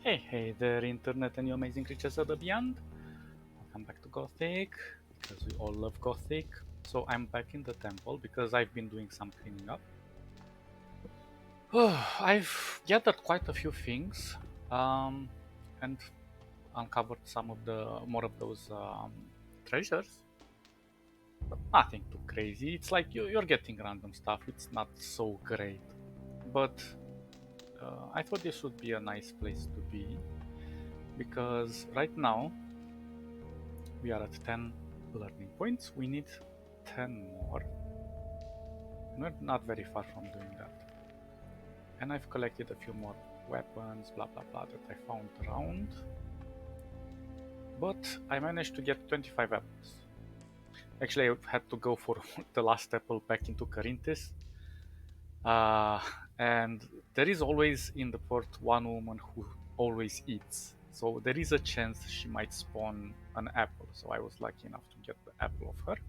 Hey there, internet and you amazing creatures of the beyond. Welcome back to Gothic, because we all love Gothic. So I'm back in the temple because I've been doing some cleaning up. I've gathered quite a few things, and uncovered some of the more of those treasures, but nothing too crazy. It's like you're getting random stuff. It's not so great, but I thought this would be a nice place to be because right now we are at 10 learning points. We need 10 more. And we're not very far from doing that. And I've collected a few more weapons, blah blah blah, that I found around. But I managed to get 25 apples. Actually, I had to go for the last apple back into Carinthis. Uh, and there is always in the port one woman who always eats. So there is a chance she might spawn an apple. So I was lucky enough to get the apple of her.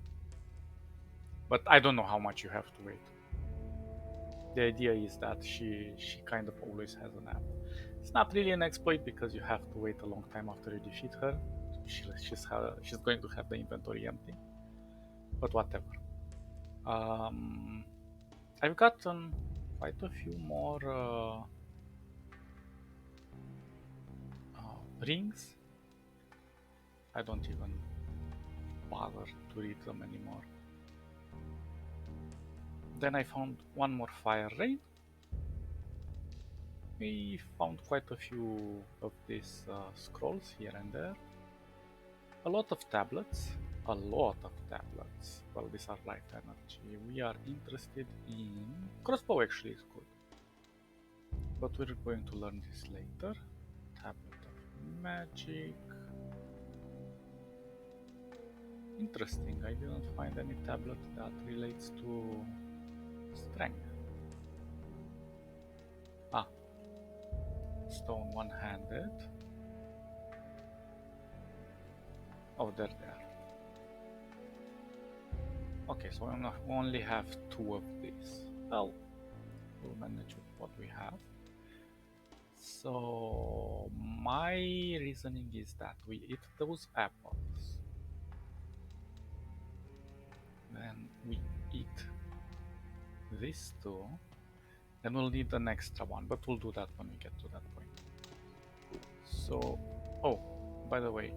But I don't know how much you have to wait. The idea is that she kind of always has an apple. It's not really an exploit because you have to wait a long time after you defeat her. She's going to have the inventory empty. But whatever. Um, I've gotten quite a few more rings. I don't even bother to read them anymore. Then I found one more fire ray. We found quite a few of these scrolls here and there. A lot of tablets. A lot of tablets. Well, these are life energy. We are interested in... Crossbow actually is good. But we're going to learn this later. Tablet of magic. Interesting, I didn't find any tablet that relates to strength. Ah. Stone one-handed. Oh, there they are. Okay, so we only have 2 of these. Well, we'll manage with what we have. So my reasoning is that we eat those apples, then we eat these 2, then we'll need an extra one, but we'll do that when we get to that point. So, oh, by the way,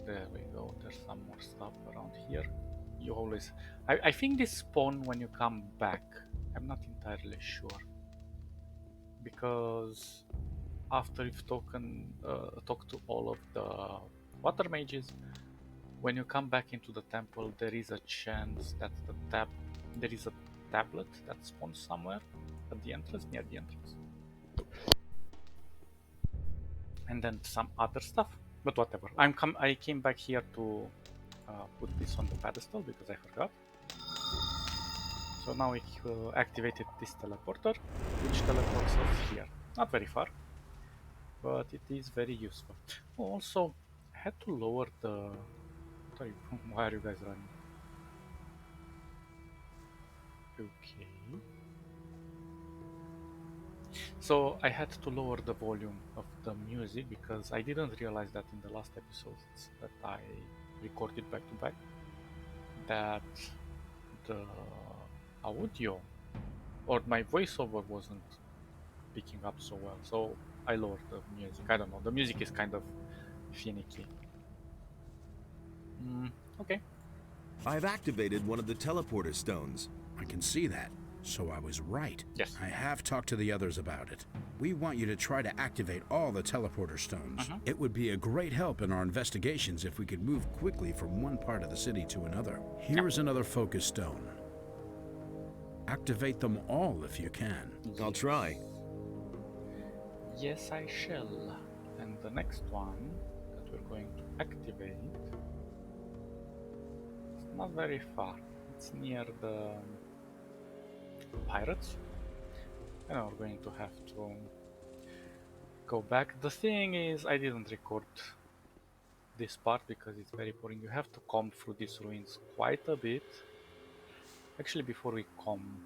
there we go, there's some more stuff around here. You always... I think they spawn when you come back. I'm not entirely sure. Because after you've talked to all of the water mages, when you come back into the temple, there is a chance that there is a tablet that spawns somewhere at the entrance, near the entrance. And then some other stuff. But whatever. I came back here to put this on the pedestal because I forgot. So now we activated this teleporter, which teleports us here. Not very far, but it is very useful. Oh, also, I had to lower the... Sorry, why are you guys running? Okay. So I had to lower the volume of the music because I didn't realize that in the last episodes that I recorded back to back, that the audio or my voiceover wasn't picking up so well. So I lowered the music. I don't know. The music is kind of finicky. Okay. I've activated one of the teleporter stones. I can see that. So I was right. Yes. I have talked to the others about it. We want you to try to activate all the teleporter stones. It would be a great help in our investigations if we could move quickly from one part of the city to another. Here's another focus stone. Activate them all if you can. I'll try. Yes, I shall. And the next one that we're going to activate is not very far. It's near the pirates. And we're going to have to go back. The thing is, I didn't record this part because it's very boring. You have to comb through these ruins quite a bit. Actually, before we come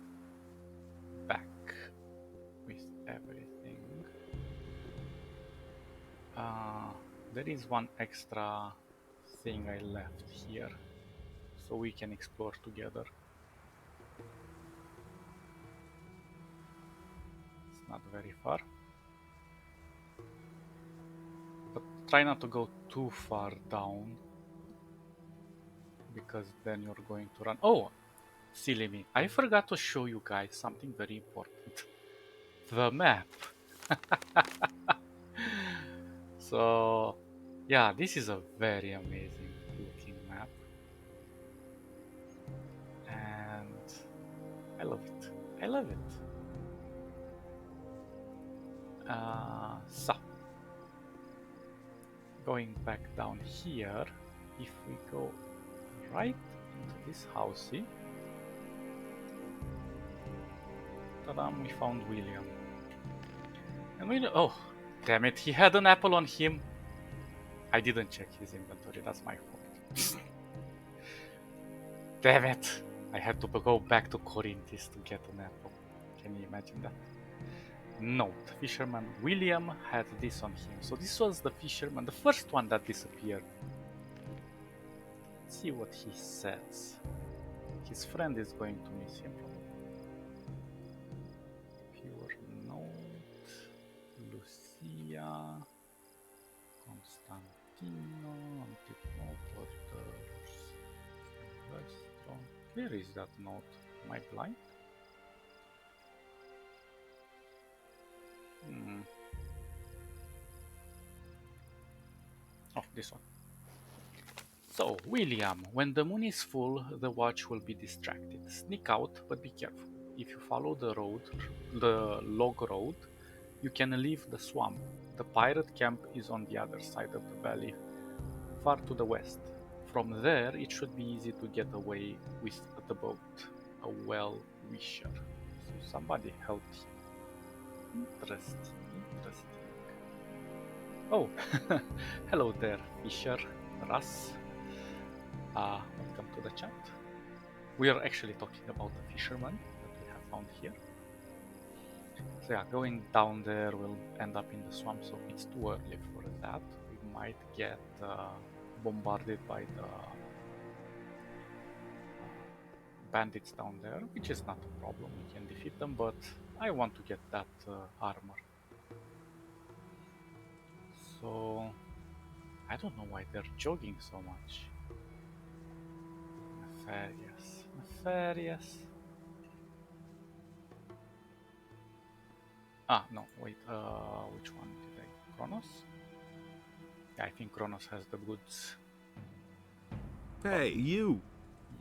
back with everything. There is one extra thing I left here, so we can explore together. It's not very far. But try not to go too far down, because then you're going to run. Oh, silly me. I forgot to show you guys something very important. The map. So, yeah, this is a very amazing looking map. And I love it. I love it. So, going back down here, if we go right into this housey, ta-da, we found William. And we oh, damn it, he had an apple on him. I didn't check his inventory, that's my fault. Damn it, I had to go back to Corinthus to get an apple. Can you imagine that? Note, fisherman William had this on him. So this was the fisherman, the first one that disappeared. Let's see what he says. His friend is going to miss him probably. Pure note, Lucia, Constantino, Antipoporters, restaurant. Where is that note? Am I blind? Oh, this one. So, William, when the moon is full, the watch will be distracted. Sneak out, but be careful. If you follow the log road, you can leave the swamp. The pirate camp is on the other side of the valley, far to the west. From there, it should be easy to get away with the boat. A well-wisher. So somebody helped him. Interesting. Oh, hello there, Fisher, Russ. Welcome to the chat. We are actually talking about the fisherman that we have found here. So yeah, going down there will end up in the swamp, so it's too early for that. We might get bombarded by the bandits down there, which is not a problem. We can defeat them, but I want to get that armor. So I don't know why they're jogging so much. Nefarious. Ah, no, wait, which one did I? Kronos? Yeah, I think Kronos has the goods. Hey, you!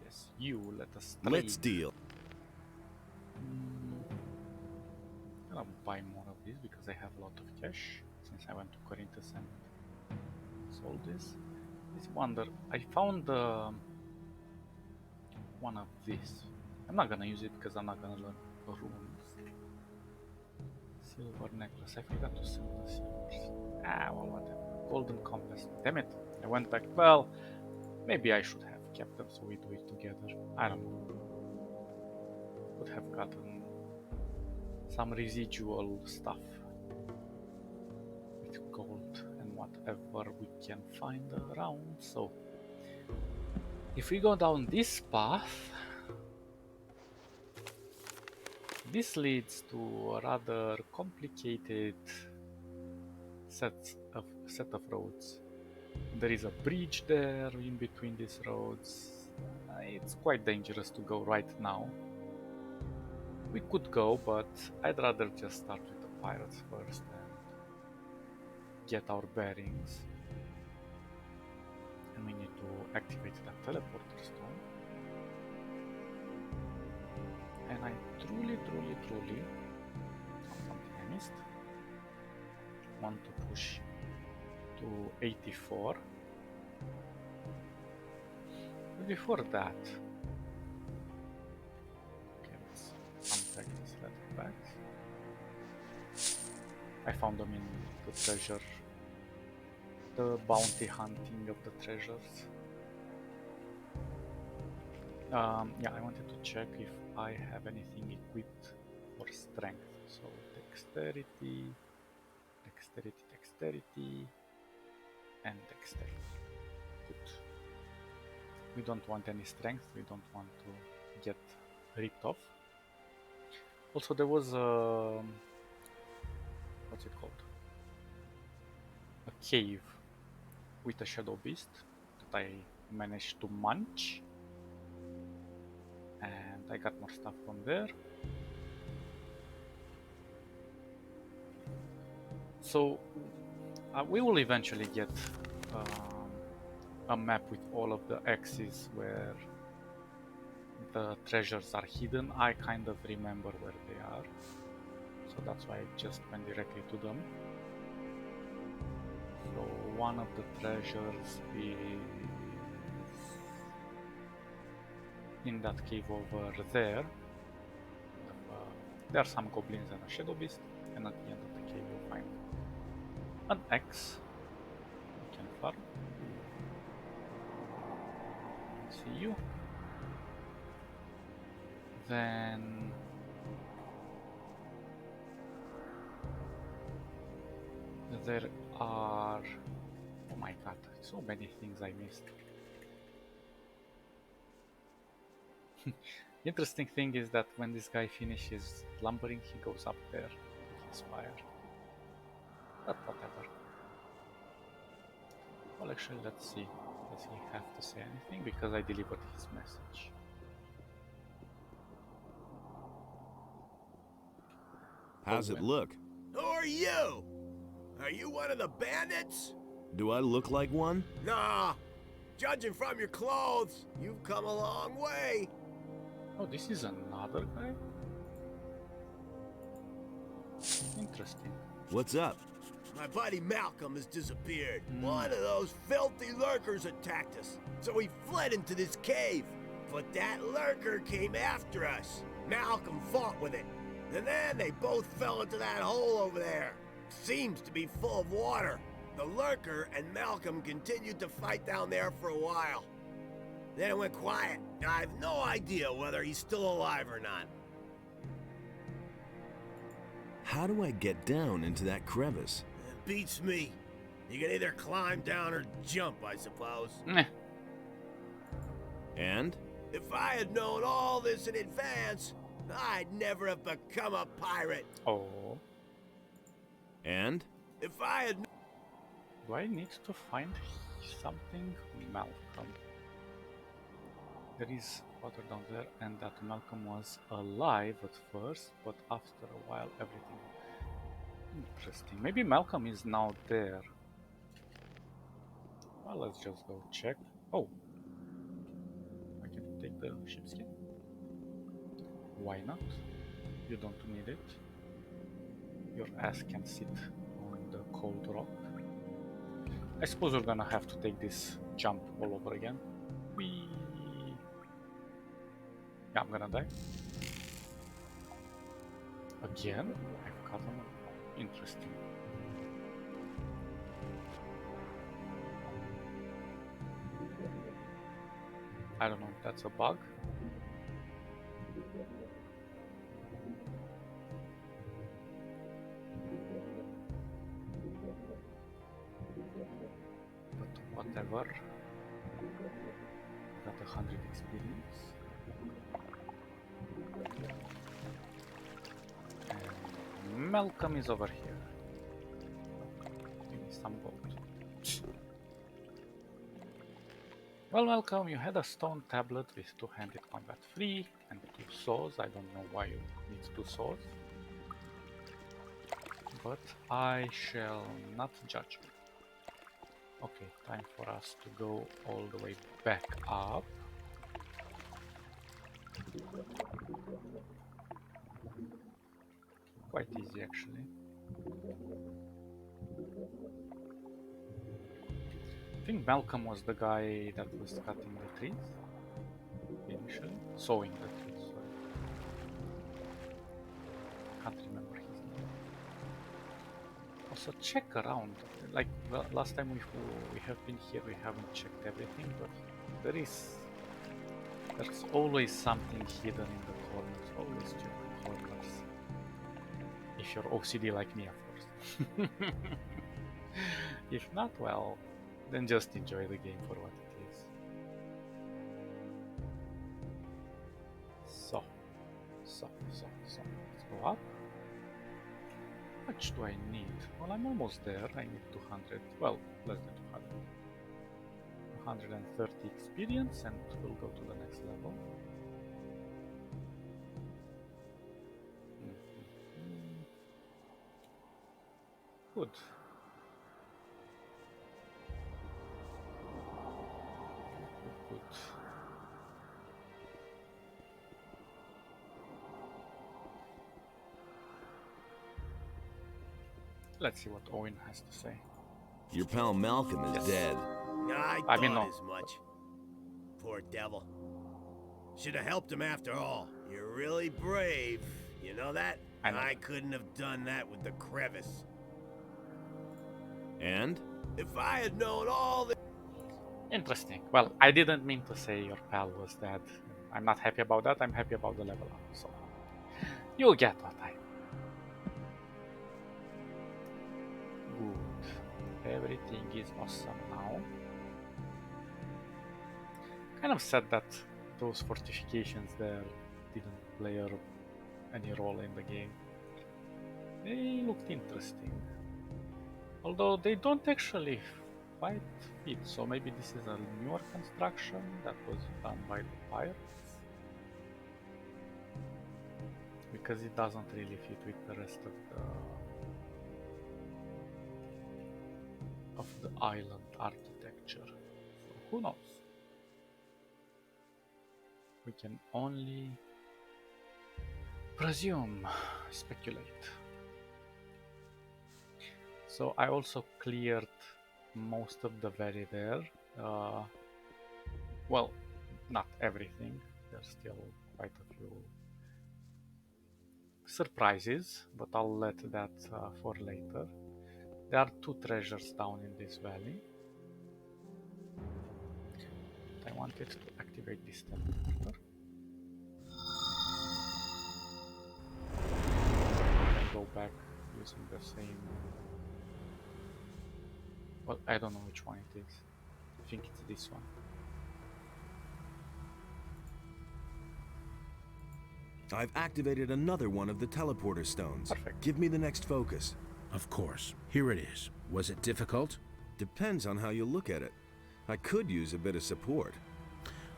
Yes, you, let us trade. Let's deal. I'm gonna buy more of these because I have a lot of cash since I went to Corinthus and sold this. This wonder, I found one of these. I'm not gonna use it because I'm not gonna learn runes. Silver necklace. I forgot to sell the silvers. Ah, well, whatever. Golden compass. Damn it. I went back. Well, maybe I should have kept them so we do it together. I don't know. Would have gotten some residual stuff with gold and whatever we can find around. So, if we go down this path, this leads to a rather complicated set of roads. There is a bridge there in between these roads. It's quite dangerous to go right now. We could go, but I'd rather just start with the pirates first and get our bearings. And we need to activate that teleporter stone. And I truly, something I missed, want to push to 84. But before that, okay, let's unpack these leather bags. I found them in the treasure, the bounty hunting of the treasures. Yeah, I wanted to check if I have anything equipped for strength. So we'll take dexterity, dexterity, dexterity, and dexterity. Good. We don't want any strength, we don't want to get ripped off. Also, there was a... what's it called? A cave with a shadow beast that I managed to munch. And I got more stuff from there. So we will eventually get a map with all of the axes where the treasures are hidden. I kind of remember where they are, so that's why I just went directly to them. So one of the treasures is in that cave over there. There are some goblins and a shadow beast, and at the end of the cave you'll find an axe. You can farm. See you. Then there are, oh my god, so many things I missed. Interesting thing is that when this guy finishes lumbering, he goes up there to his fire. But whatever. Well, actually, let's see. Does he have to say anything? Because I delivered his message. How's it look? Who are you? Are you one of the bandits? Do I look like one? Nah. Judging from your clothes, you've come a long way. Oh, this is another guy? Interesting. What's up? My buddy Malcolm has disappeared. One of those filthy lurkers attacked us, so we fled into this cave. But that lurker came after us. Malcolm fought with it. And then they both fell into that hole over there. Seems to be full of water. The lurker and Malcolm continued to fight down there for a while. Then it went quiet. I have no idea whether he's still alive or not. How do I get down into that crevice? It beats me. You can either climb down or jump, I suppose. Meh. And? If I had known all this in advance, I'd never have become a pirate. Oh. And? If I had... Do I need to find something? Malcolm. There is water down there, and that Malcolm was alive at first, but after a while everything... Interesting. Maybe Malcolm is now there. Well, let's just go check. Oh. I can take the sheepskin. Why not? You don't need it. Your ass can sit on the cold rock. I suppose we're gonna have to take this jump all over again. Whee! Yeah, I'm gonna die. Again? I've got them. Interesting. I don't know if that's a bug. But whatever. Got 100 experience. And Malcolm is over here. Give me some gold. Well, Malcolm, you had a stone tablet with two-handed combat free and 2 swords. I don't know why you need 2 swords. But I shall not judge you. Okay, time for us to go all the way back up. Quite easy, actually. I think Malcolm was the guy that was cutting the trees initially, sawing the trees. Sorry. Can't remember his name. Also, check around. Like last time we have been here, we haven't checked everything, but there's always something hidden in the corners. Always check the corners. If if you're OCD like me, of course. If not, well, then just enjoy the game for what it is. So, let's go up. How much do I need? Well, I'm almost there. I need 200, well, less than 200. 230 experience, and we'll go to the next level. Good. Good. Let's see what Owen has to say. Your pal Malcolm is dead. I I thought mean, no. as much. Poor devil. Should have helped him after all. You're really brave. You know that? I know. I couldn't have done that with the crevice. And? If I had known all the... Interesting. Well, I didn't mean to say your pal was dead. I'm not happy about that. I'm happy about the level up. So, you'll get what I... Good. Everything is awesome now. Kind of sad that those fortifications there didn't play any role in the game. They looked interesting. Although they don't actually quite fit, so maybe this is a newer construction that was done by the pirates. Because it doesn't really fit with the rest of the island architecture. So who knows? We can only presume, speculate. So I also cleared most of the valley there. Well, not everything. There's still quite a few surprises, but I'll let that for later. There are 2 treasures down in this valley. I wanted to activate this teleporter. And go back using the same... Well, I don't know which one it is. I think it's this one. I've activated another one of the teleporter stones. Perfect. Give me the next focus. Of course. Here it is. Was it difficult? Depends on how you look at it. I could use a bit of support.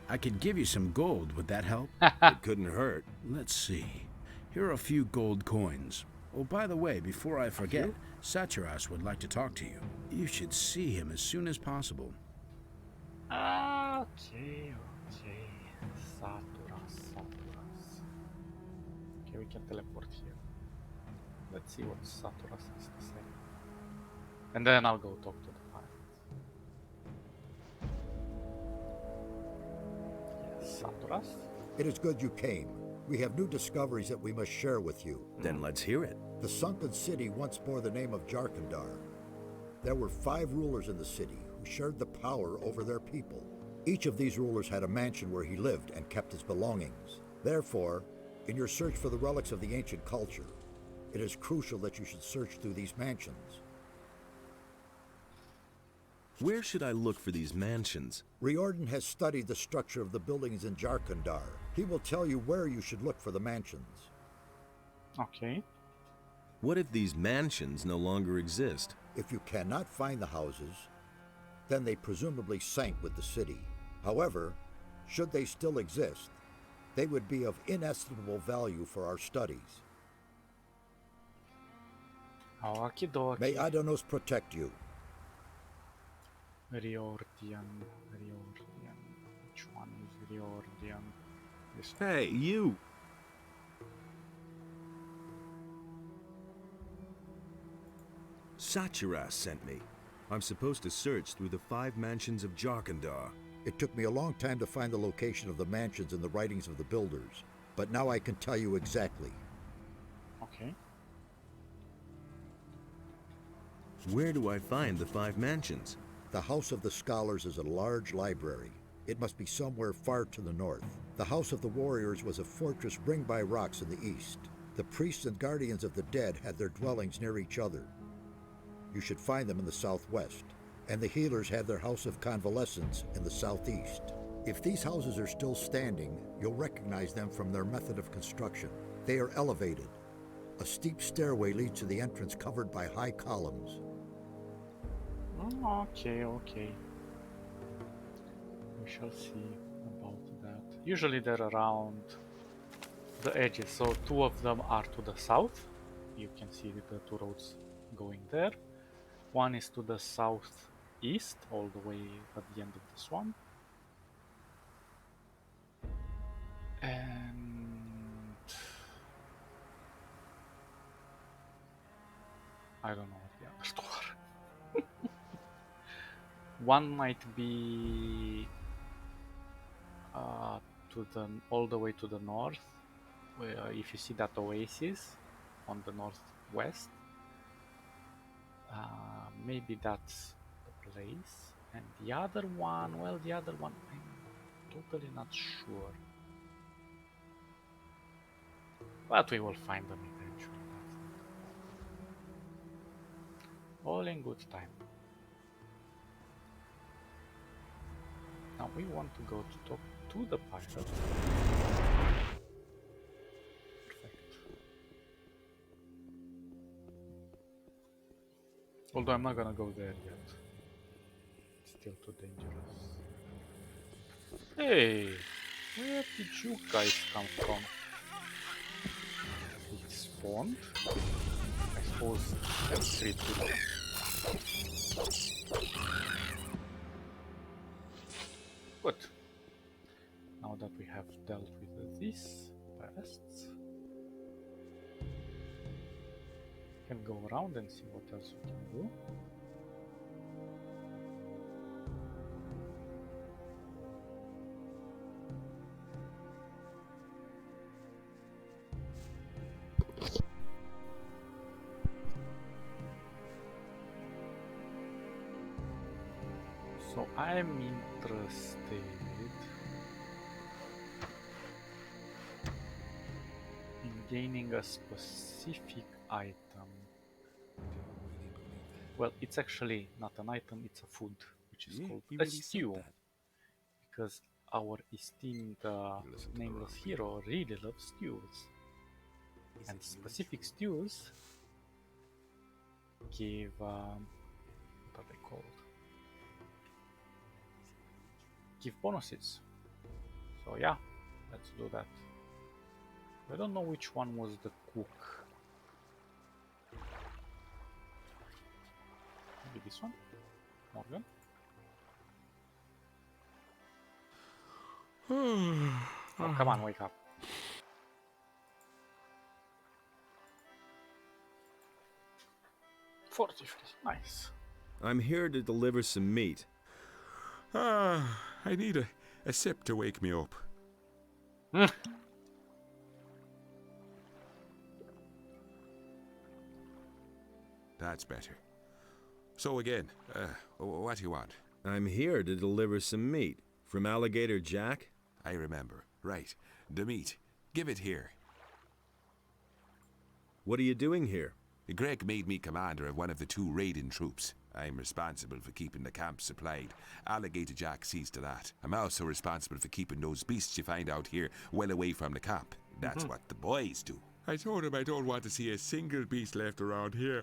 I could give you some gold. Would that help? It couldn't hurt. Let's see. Here are a few gold coins. Oh, by the way, before I forget, Saturas would like to talk to you. You should see him as soon as possible. Okay. Saturas. Okay, we can teleport here. Let's see what Saturas has to say. And then I'll go talk to the pirates. Yes, Saturas. It is good you came. We have new discoveries that we must share with you. Then let's hear it. The sunken city once bore the name of Jarkandar. There were 5 rulers in the city who shared the power over their people. Each of these rulers had a mansion where he lived and kept his belongings. Therefore, in your search for the relics of the ancient culture, it is crucial that you should search through these mansions. Where should I look for these mansions? Riordan has studied the structure of the buildings in Jarkandar. He will tell you where you should look for the mansions. Okay. What if these mansions no longer exist? If you cannot find the houses, then they presumably sank with the city. However, should they still exist, they would be of inestimable value for our studies. Okie dokie. May Adonos protect you. Riordan. Which one is Riordan? This one. Hey, you! Saturas sent me. I'm supposed to search through the 5 mansions of Jarkandar. It took me a long time to find the location of the mansions in the writings of the builders, but now I can tell you exactly. Okay. Where do I find the 5 mansions? The House of the Scholars is a large library. It must be somewhere far to the north. The House of the Warriors was a fortress ringed by rocks in the east. The priests and guardians of the dead had their dwellings near each other. You should find them in the southwest, and the healers had their house of convalescence in the southeast. If these houses are still standing, you'll recognize them from their method of construction. They are elevated. A steep stairway leads to the entrance covered by high columns. Okay. We shall see about that. Usually they're around the edges, so two of them are to the south. You can see the two roads going there. One is to the southeast, all the way at the end of the swamp. And I don't know what the others two are. One might be all the way to the north, where if you see that oasis on the northwest, maybe that's the place. And the other one, I'm totally not sure. But we will find them eventually. All in good time. Now we want to go to talk to the pilot. Perfect. Although I'm not gonna go there yet. It's still too dangerous. Hey! Where did you guys come from? He spawned? I suppose that's 3 people. Good. Now that we have dealt with these pests, we can go around and see what else we can do. So I'm interested in gaining a specific item. Well, it's actually not an item, it's a food, which is called a stew. Because our esteemed nameless hero really loves stews. And specific stews give, what are they called? Give bonuses. So yeah, let's do that. I don't know which one was the cook. Maybe this one? Morgan? Oh, come on, wake up. $43. Nice. I'm here to deliver some meat. I need a sip to wake me up. That's better. So again, what do you want? I'm here to deliver some meat. From Alligator Jack? I remember. Right. The meat. Give it here. What are you doing here? Greg made me commander of one of the 2 raiding troops. I'm responsible for keeping the camp supplied. Alligator Jack sees to that. I'm also responsible for keeping those beasts you find out here well away from the camp. That's what the boys do. I told him I don't want to see a single beast left around here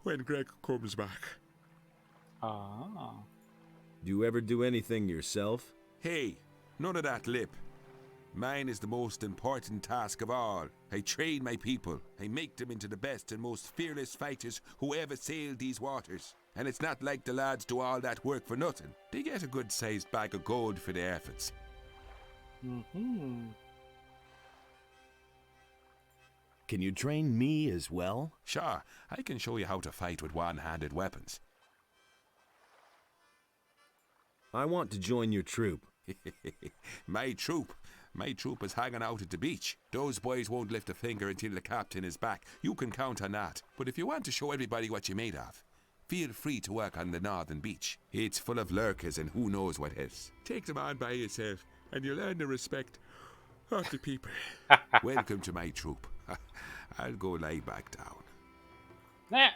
when Greg comes back. Ah. Do you ever do anything yourself? Hey, none of that lip. Mine is the most important task of all. I train my people. I make them into the best and most fearless fighters who ever sailed these waters. And it's not like the lads do all that work for nothing. They get a good-sized bag of gold for their efforts. Can you train me as well? Sure, I can show you how to fight with one-handed weapons. I want to join your troop. My troop? My troop is hanging out at the beach. Those boys won't lift a finger until the captain is back. You can count on that. But if you want to show everybody what you're made of, feel free to work on the northern beach. It's full of lurkers and who knows what else. Take them on by yourself, and you'll earn the respect of the people. Welcome to my troop. I'll go lie back down. Nah.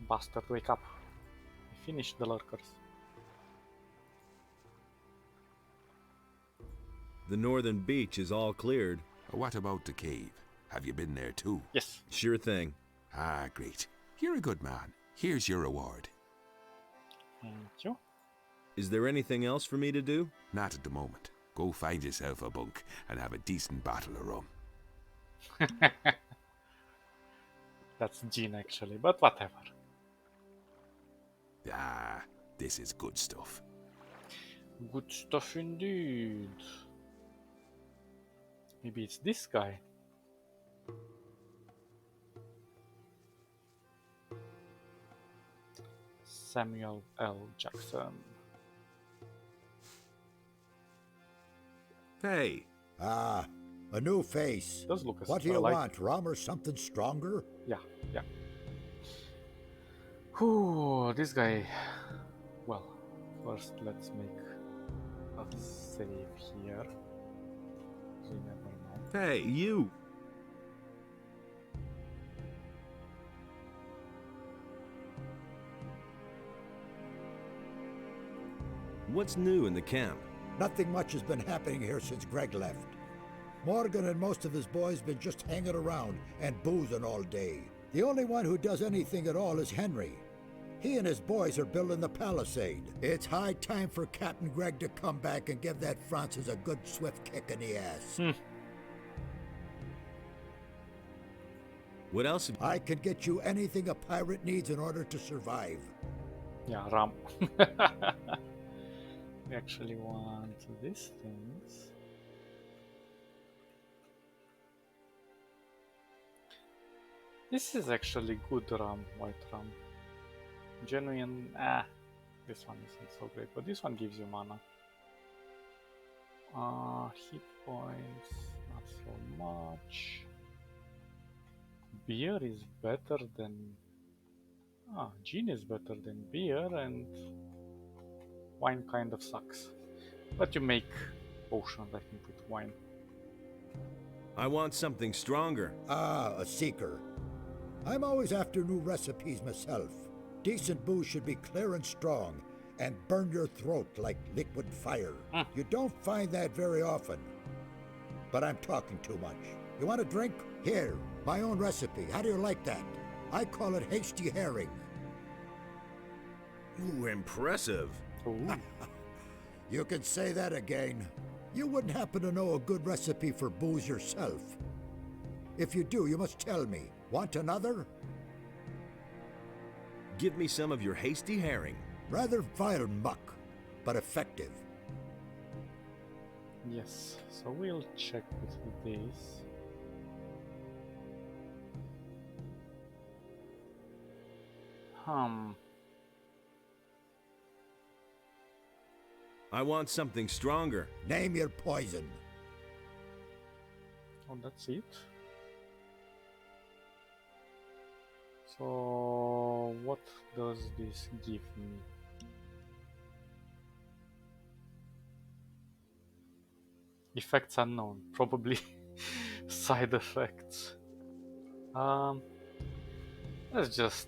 Bastard, wake up. Finish the lurkers. The northern beach is all cleared. What about the cave? Have you been there too? Yes. Sure thing. Ah, great. You're a good man. Here's your reward. Thank you. Is there anything else for me to do? Not at the moment. Go find yourself a bunk and have a decent bottle of rum. That's gin actually, but whatever. Ah, this is good stuff. Good stuff indeed. Maybe it's this guy. Samuel L. Jackson. Hey, Ah, a new face. Does look What do you like... want, rum or something stronger? Yeah, yeah. Whew, this guy. Well, first let's make a save here. You never know. hey, you! What's new in the camp? Nothing much has been happening here since Greg left. Morgan and most of his boys been just hanging around and boozing all day. The only one who does anything at all is Henry. He and his boys are building the palisade. It's high time for Captain Greg to come back and give that Francis a good swift kick in the ass. What else? I can get you anything a pirate needs in order to survive. Yeah, rum. We actually want these things. This is actually good rum, white rum. Genuine, this one isn't so great, but this one gives you mana. Hit points, not so much. Beer is better than... gin is better than beer, and wine kind of sucks. But you make potions, I think, with wine. I want something stronger. Ah, a seeker. I'm always after new recipes myself. Decent booze should be clear and strong, and burn your throat like liquid fire. You don't find that very often. But I'm talking too much. You want a drink? Here, my own recipe. How do you like that? I call it hasty herring. Ooh, impressive. Ooh. You can say that again. You wouldn't happen to know a good recipe for booze yourself. If you do, you must tell me. Want another? Give me some of your hasty herring. Rather vile muck, but effective. Yes, so we'll check with this. I want something stronger. Name your poison. Oh, that's it. So, what does this give me? Effects unknown, probably side effects. Let's just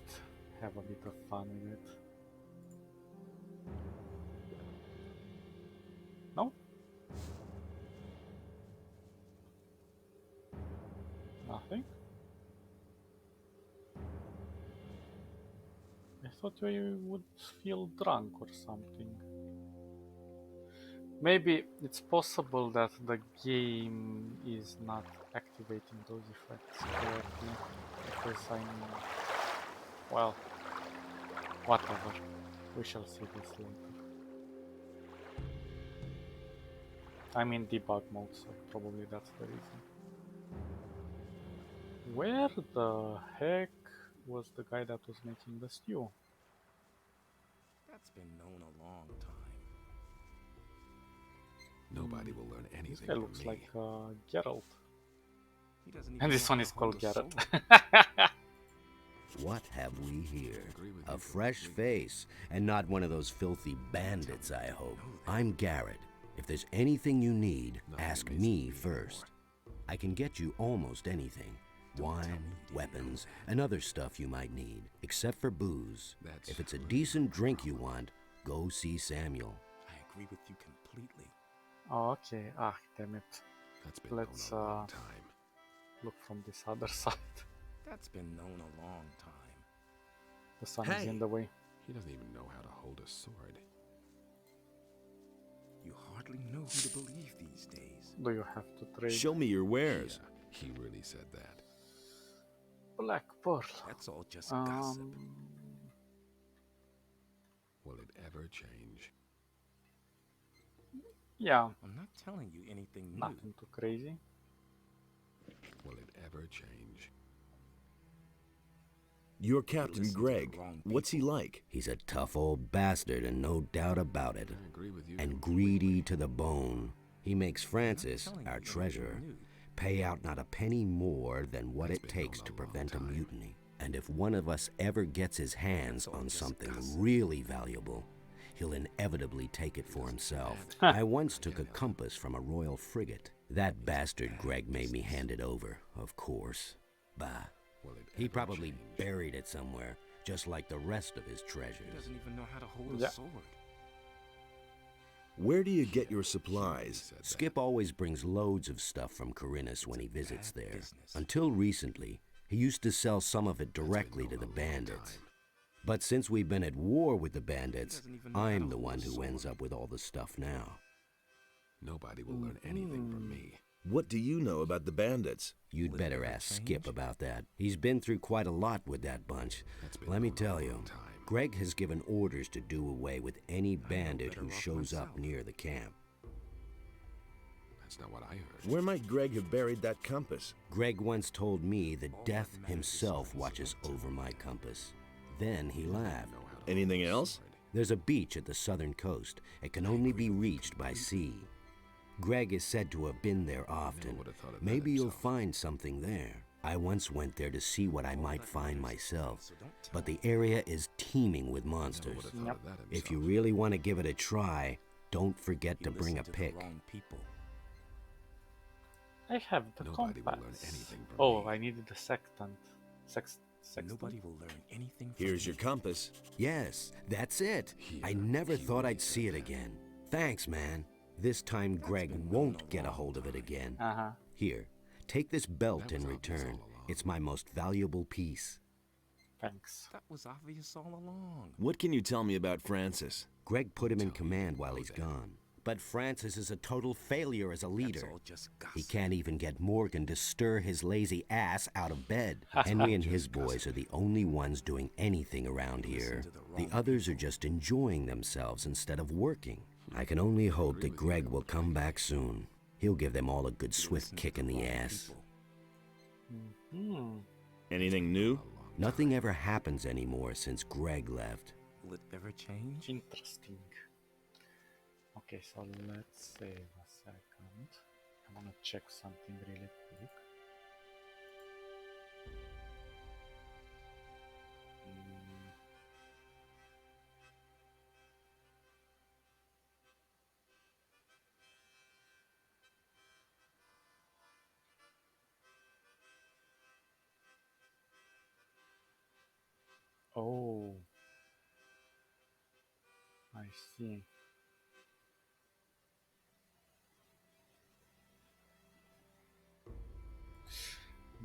have a bit of fun with it. No? Nothing? I thought we would feel drunk or something. Maybe it's possible that the game is not activating those effects correctly, because well, whatever. We shall see this later. I'm in debug mode, so probably that's the reason. Where the heck was the guy that was making the stew? That's been known a long time. Nobody will learn This anything guy from looks me. like Geralt. He doesn't even And this know one how is to hold called a Garrett. sword. What have we here? Agree with A you fresh completely. face, and not one of those filthy bandits, I hope. I'm Garrett. If there's anything you need, Nothing ask amazes me me first. I can get you almost anything. Wine, weapons, and other stuff you might need, except for booze. If it's a decent drink you want, go see Samuel. I agree with you completely. Okay, ah, damn it. That's been Let's known a long time. look from this other side. That's been known a long time. The sun is in the way. He doesn't even know how to hold a sword. You hardly know who to believe these days. Do you have to trade? Show me your wares. Yeah, he really said that. Black pearl. That's all just gossip. Will it ever change? Yeah, I'm not telling you anything new. nothing too crazy. Will it ever change? You're Captain Listen to the Greg. wrong What's he like? He's a tough old bastard and no doubt about it. I agree with you. And greedy to the bone. He makes Francis, telling our you anything treasurer, new. pay out not a penny more than what That's it been takes known to a long prevent a time. mutiny. And if one of us ever gets his hands That's all on just something gossip. really valuable, he'll inevitably take it for himself. I once took a compass from a royal frigate. That bastard Greg made me hand it over, of course. Bah. Will it He ever probably change? buried it somewhere, just like the rest of his He treasures. doesn't even know how to hold Yeah. a sword. Where do you get your supplies? Said that. Skip always brings loads of stuff from Corinus when he visits bad there. business. Until recently, he used to sell some of it directly to known the a long bandits. time. But since we've been at war with the bandits, doesn't even know how I'm to the hold one a who ends sword. up with all the stuff now. Nobody will learn anything from me. What do you know about the bandits? You'd Will it better ever ask Skip change? about that. He's been through quite a lot with that bunch. That's been Let me known a tell long you, time. Greg has given orders to do away with any bandit better who off shows up myself. near the camp. That's not what I heard. Where might Greg have buried that compass? Greg once told me that All death that matters is himself who's watches about to over my read. compass. Then he laughed. Know how to Anything hold a else? sword. There's a beach at the southern coast. It can only be reached by sea. Greg is said to have been there often. would've thought of that Maybe you'll himself. find something there. I once went there to see what I might that find matters is myself, so don't tell but the me. area is teeming with Never monsters. would've thought of that If you himself. really want to give it a try, don't forget You to bring a listen to the pick. wrong people. I have the Nobody will learn compass. anything from Oh, me. I needed the sextant. Sextant? Nobody will learn anything from Here's me. your compass. Yes, that's it. I Here, never he thought really I'd see it said that. again. Thanks, man. This time Greg been known won't a get a long hold of it time. again. Uh-huh. Here, take this belt That in was obvious return. all along. It's my most valuable piece. Thanks. That was obvious all along. What can you tell me about Francis? Greg put him in Tell me command you while know he's that. gone. But Francis is a total failure as a That's leader. all just gossip. He can't even get Morgan to stir his lazy ass out of bed. Henry and his boys are the only ones doing anything around here. to the The wrong others are just enjoying themselves instead of working. I can only hope that Greg will come back soon. He'll give them all a good You swift listen to kick in the wrong ass. people. Anything new? Nothing ever happens anymore since Greg left. Will it ever change? Interesting. Okay, so let's save a second. I want to check something really quick. Mm. Oh, I see.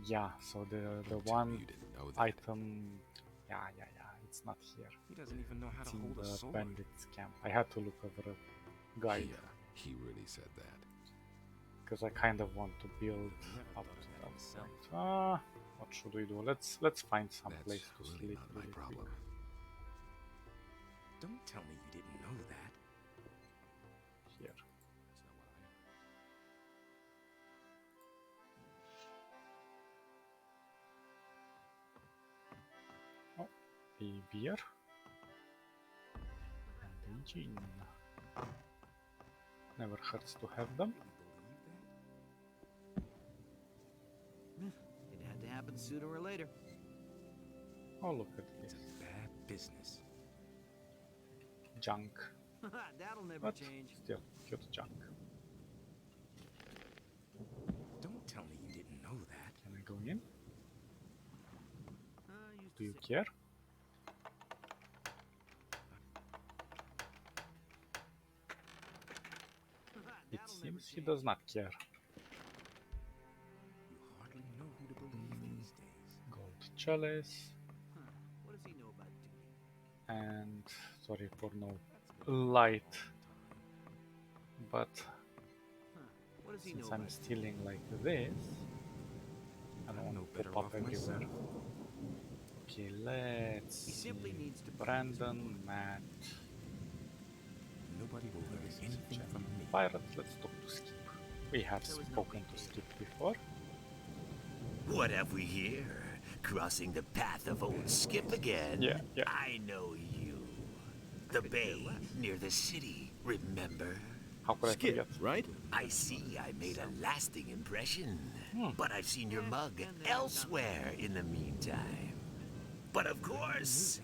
Yeah, so the Don't tell me one you didn't know that. item, yeah, it's not here. He doesn't even know how It's to in hold a the sword. bandits camp. I had to look over a guide Yeah, he really said that. because I kind of want to build Never up thought to of that that myself. point. What should we do? Let's find some That's place to really sleep not my really problem. quick. Don't tell me you didn't know that. Here. That's not what I heard. Oh, the beer and the gin. Never hurts to have them. Really believe It had to happen sooner or later. Oh, look at that? this It's a bad business. junk, That'll never but change. still cute junk. Don't tell me Do you care? It seems he does not care. You hardly know who to believe these days. Gold chalice. What does he know about duty? And sorry for no light. But What does he know since I'm about stealing like this, I don't want to pop up everywhere. Okay, let's He see. simply needs to Brandon, Matt, Nobody will learn anything from me. Pirate. Let's talk to Skip. We have spoken to Skip before. What have we here? Crossing the path of old Skip again? Yeah. I know you. The bay near the city, remember? How could I forget? Right? I see I made a lasting impression. But I've seen your mug elsewhere in the meantime. But of course...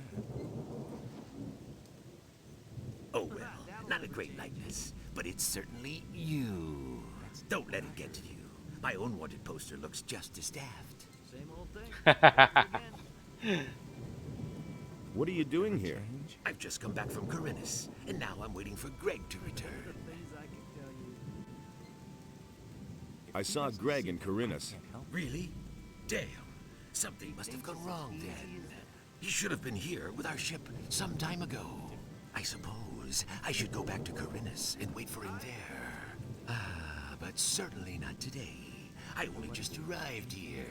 Oh well, not a great likeness, but it's certainly you. Don't let it get to you. My own wanted poster looks just as daft. Same old thing. What are you doing here? I've just come back from Corinus, and now I'm waiting for Greg to return. Things I can tell you. I saw Greg in Corinus. Really? Damn. Something must have gone wrong then. He should have been here with our ship some time ago. I suppose I should go back to Corinus and wait for him there. But certainly not today. I only just arrived here.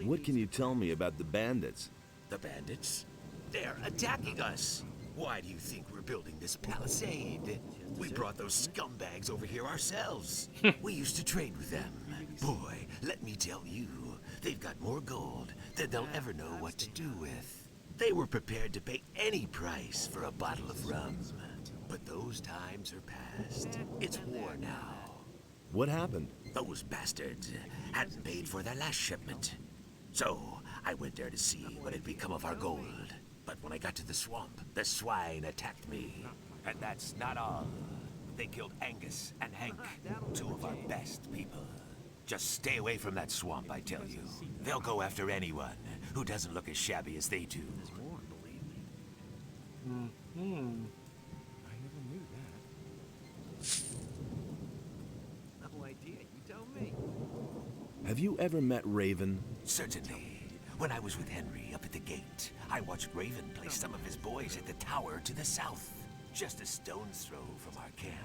What can you tell me about the bandits? The bandits? They're attacking us. Why do you think we're building this palisade? We brought those scumbags over here ourselves. We used to trade with them. Boy, let me tell you, they've got more gold than they'll ever know what to do with. They were prepared to pay any price for a bottle of rum. But those times are past. It's war now. What happened? Those bastards hadn't paid for their last shipment. So, I went there to see what had become of our gold. But when I got to the swamp, the swine attacked me. And that's not all. They killed Angus and Hank, two of our best people. Just stay away from that swamp, I tell you. They'll go after anyone who doesn't look as shabby as they do. I never knew that. No idea. You tell me. Have you ever met Raven? Certainly. When I was with Henry up at the gate, I watched Raven place some of his boys at the tower to the south. Just a stone's throw from our camp.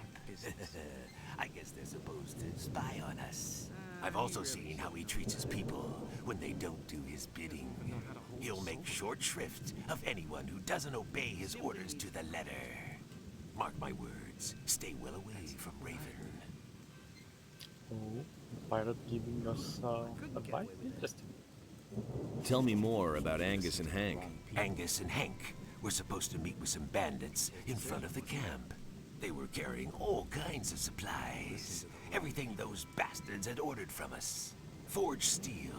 I guess they're supposed to spy on us. I've also seen how he treats his people when they don't do his bidding. He'll make short shrift of anyone who doesn't obey his orders to the letter. Mark my words, stay well away from Raven. Oh, pirate giving us advice? Interesting. Tell me more about Angus and Hank. Angus and Hank were supposed to meet with some bandits in front of the camp. They were carrying all kinds of supplies. Everything those bastards had ordered from us. Forged steel,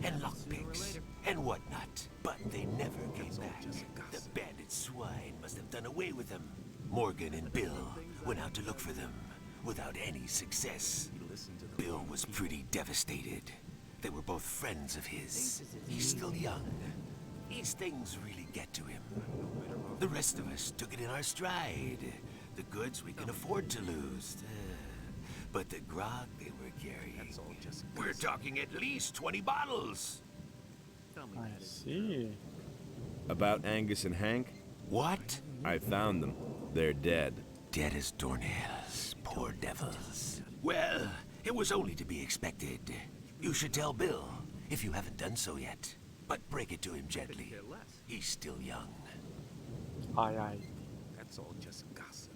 and lockpicks, and whatnot. But they never came back. The bandit swine must have done away with them. Morgan and Bill went out to look for them, without any success. Bill was pretty devastated. They were both friends of his. He's still young. These things really get to him. The rest of us took it in our stride. The goods we can afford to lose. But the grog they were carrying... We're talking at least 20 bottles. I see. About Angus and Hank? What? I found them. They're dead. Dead as doornails. Poor devils. Well, it was only to be expected. You should tell Bill, if you haven't done so yet. But break it to him gently. He's still young. Aye. That's all just gossip.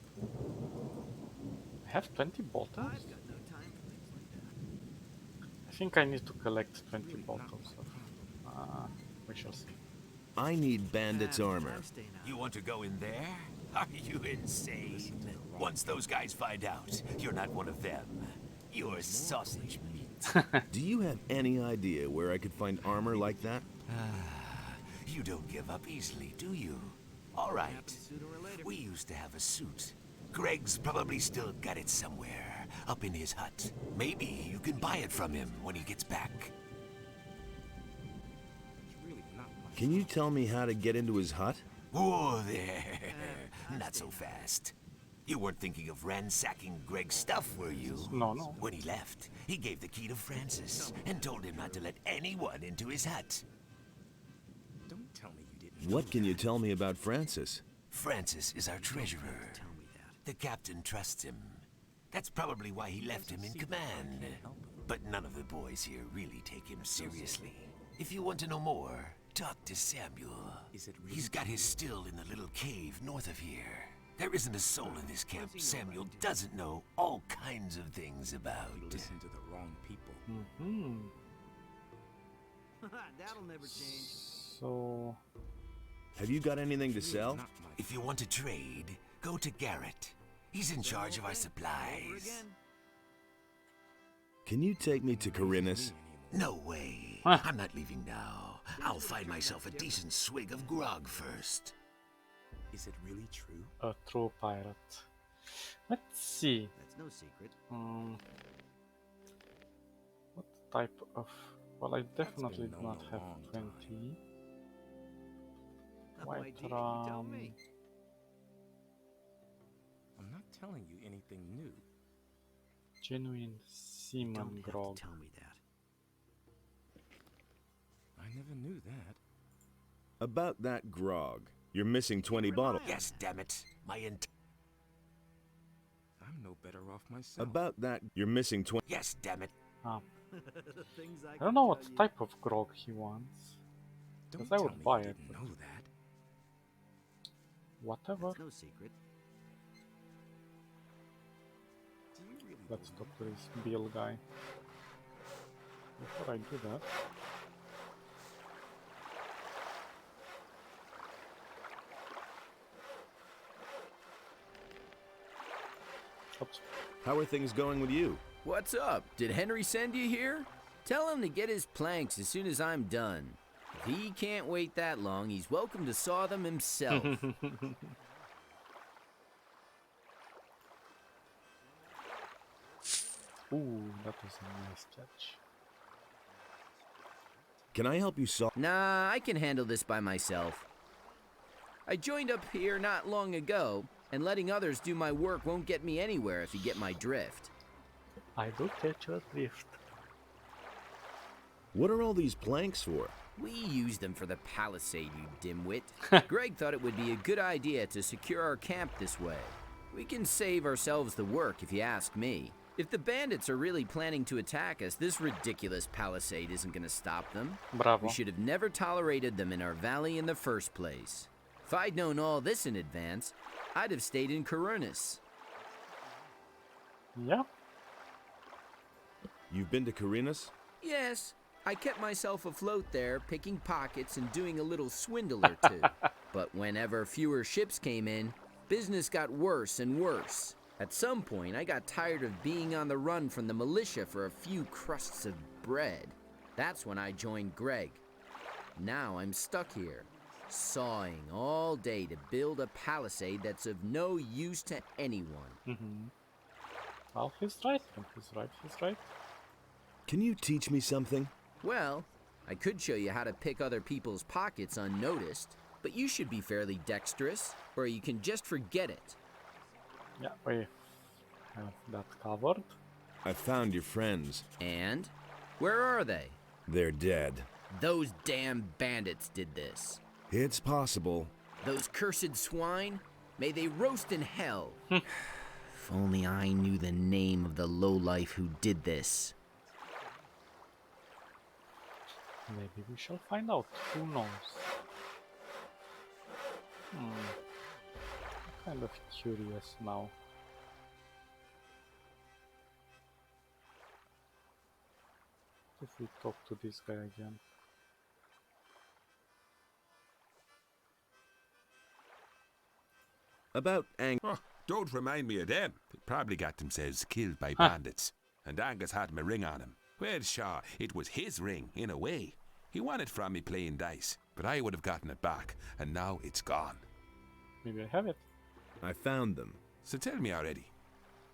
I have 20 bottles? I've got no time for things like that. I think I need to collect 20 bottles of... we shall see. I need bandits' armor. I'm staying out. You want to go in there? Are you insane? Once those guys find out you're not one of them, you're sausage meat. Do you have any idea where I could find armor like that? You don't give up easily, do you? All right. Sooner or later. We used to have a suit. Greg's probably still got it somewhere, up in his hut. Maybe you can buy it from him when he gets back. Can you tell me how to get into his hut? Whoa there. Not so fast. You weren't thinking of ransacking Greg's stuff, were you? No, no. When he left, he gave the key to Francis and told him not to let anyone into his hut. Don't tell me you didn't. What can you tell me about Francis? Francis is our treasurer. The captain trusts him. That's probably why he left him in command. But none of the boys here really take him seriously. If you want to know more, talk to Samuel. He's got his still in the little cave north of here. There isn't a soul in this camp Samuel doesn't know all kinds of things about. You listen to the wrong people. That'll never change. So, Have you got anything to sell? If you want to trade, go to Garrett. He's in charge of our supplies. Can you take me to Corinus? No way. I'm not leaving now. I'll find myself a decent swig of grog first. Is it really true? a true pirate. Let's see. That's no secret. What type of... Well, I definitely been do known not a have long 20. No White idea, you tell rum. me. I'm not telling you anything new. Genuine You seaman don't have grog. to tell me that. I never knew that. About that grog. You're missing 20 bottles. Yes, damn it. I'm no better off myself. About that, you're missing 20. Yes, damn it. Ah, The things I I can don't know what tell you. type of grog he wants. Don't Because I tell would me buy you it. didn't know that. Whatever. That's no secret. Do you really Let's believe talk to this Bill guy. Before I do that, oops. How are things going with you? What's up? Did Henry send you here? Tell him to get his planks as soon as I'm done. If he can't wait that long, he's welcome to saw them himself. Ooh, that was a nice catch. Can I help you solve? Nah, I can handle this by myself. I joined up here not long ago, and letting others do my work won't get me anywhere if you get my drift. I do catch your drift. What are all these planks for? We use them for the palisade, you dimwit. Greg thought it would be a good idea to secure our camp this way. We can save ourselves the work, if you ask me. If the bandits are really planning to attack us, this ridiculous palisade isn't going to stop them. Bravo. We should have never tolerated them in our valley in the first place. If I'd known all this in advance, I'd have stayed in Corinus. Yeah. You've been to Corinus? Yes, I kept myself afloat there, picking pockets and doing a little swindle or two. But whenever fewer ships came in, business got worse and worse. At some point, I got tired of being on the run from the militia for a few crusts of bread. That's when I joined Greg. Now I'm stuck here, sawing all day to build a palisade that's of no use to anyone. Well, he's right. He's right. He's right. Can you teach me something? Well, I could show you how to pick other people's pockets unnoticed, but you should be fairly dexterous, or you can just forget it. Yeah, we have that covered. I found your friends. And? Where are they? They're dead. Those damn bandits did this. It's possible. Those cursed swine? May they roast in hell. If only I knew the name of the lowlife who did this. Maybe we shall find out. Who knows? I'm kind of curious now. If we talk to this guy again. About Oh, don't remind me of them. They probably got themselves killed by bandits. And Angus had my ring on him. Well, sure, it was his ring, in a way. He won it from me playing dice, but I would have gotten it back, and now it's gone. Maybe I have it. I found them. So tell me already,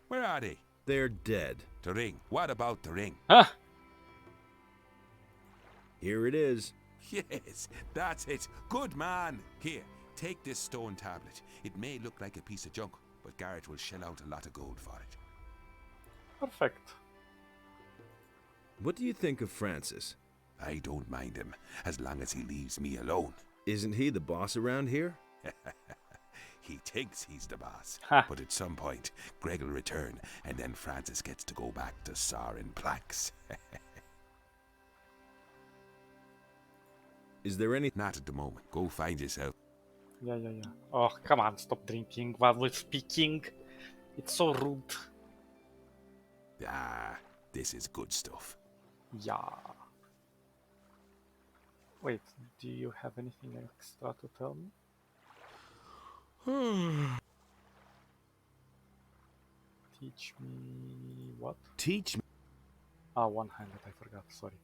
where are they? They're dead. The ring. What about the ring? Ah! Here it is. Yes, that's it. Good man. Here, take this stone tablet. It may look like a piece of junk, but Garrett will shell out a lot of gold for it. Perfect. What do you think of Francis? I don't mind him, as long as he leaves me alone. Isn't he the boss around here? He thinks he's the boss, Ha. but at some point, Greg will return, and then Francis gets to go back to sawing planks. Is there any... Not at the moment. Go find yourself. Yeah. Oh, come on, stop drinking while we're speaking. It's so rude. Ah, this is good stuff. Yeah. Wait, do you have anything extra to tell me? Teach me what? Teach me. Ah, one-handed, I forgot, sorry.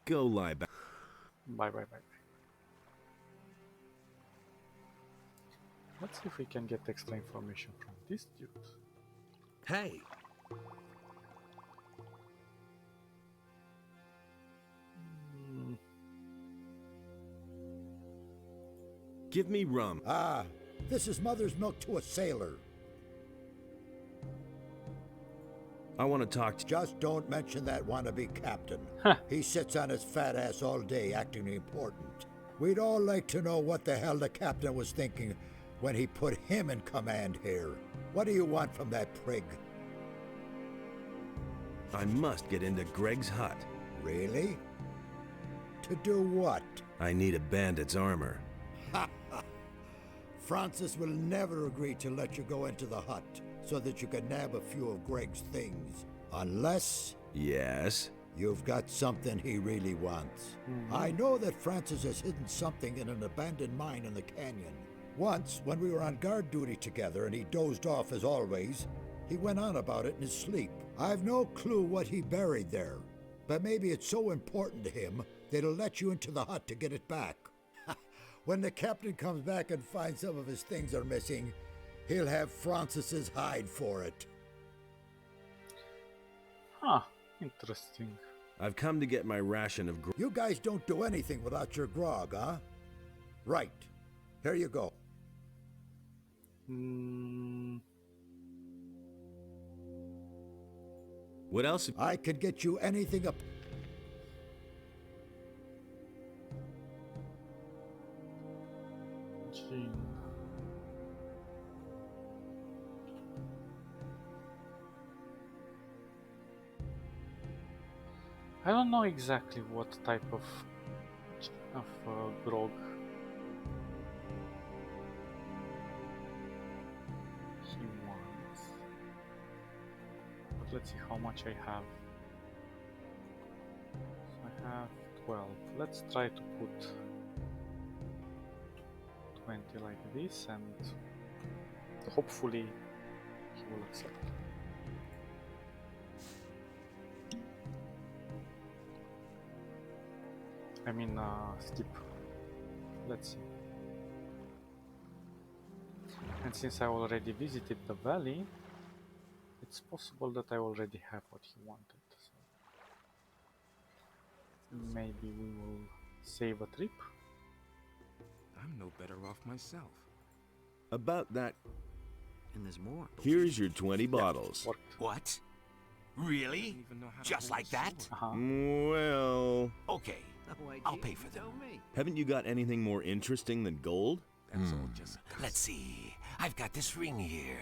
Go lie back. Bye. Let's see if we can get extra information from this dude. Hey, Give me rum. Ah, this is mother's milk to a sailor. I want to talk to... Just don't mention that wannabe captain. He sits on his fat ass all day acting important. We'd all like to know what the hell the captain was thinking when he put him in command here. What do you want from that prig? I must get into Greg's hut. Really? To do what? I need a bandit's armor. Francis will never agree to let you go into the hut so that you can nab a few of Greg's things. Unless Yes? you've got something he really wants. I know that Francis has hidden something in an abandoned mine in the canyon. Once, when we were on guard duty together and he dozed off as always, he went on about it in his sleep. I've no clue what he buried there, but maybe it's so important to him that he'll let you into the hut to get it back. When the captain comes back and finds some of his things are missing, he'll have Francis's hide for it. Huh, interesting. I've come to get my ration of... You guys don't do anything without your grog, huh? Right. Here you go. What else? I could get you anything up. Gene. I don't know exactly what type of grog he wants. But let's see how much I have. So I have 12. Let's try to put 20 like this, and hopefully he will accept. I mean, skip. Let's see. And since I already visited the valley, it's possible that I already have what he wanted. So maybe we will save a trip. I'm no better off myself. About that... And there's more. Here's your 20 bottles. Worked. What? Really? Even know how to Just hold a like that? sword. Well... Okay, No idea, I'll pay for you them. tell me. Haven't you got anything more interesting than gold? That's all just Let's see. I've got this ring here.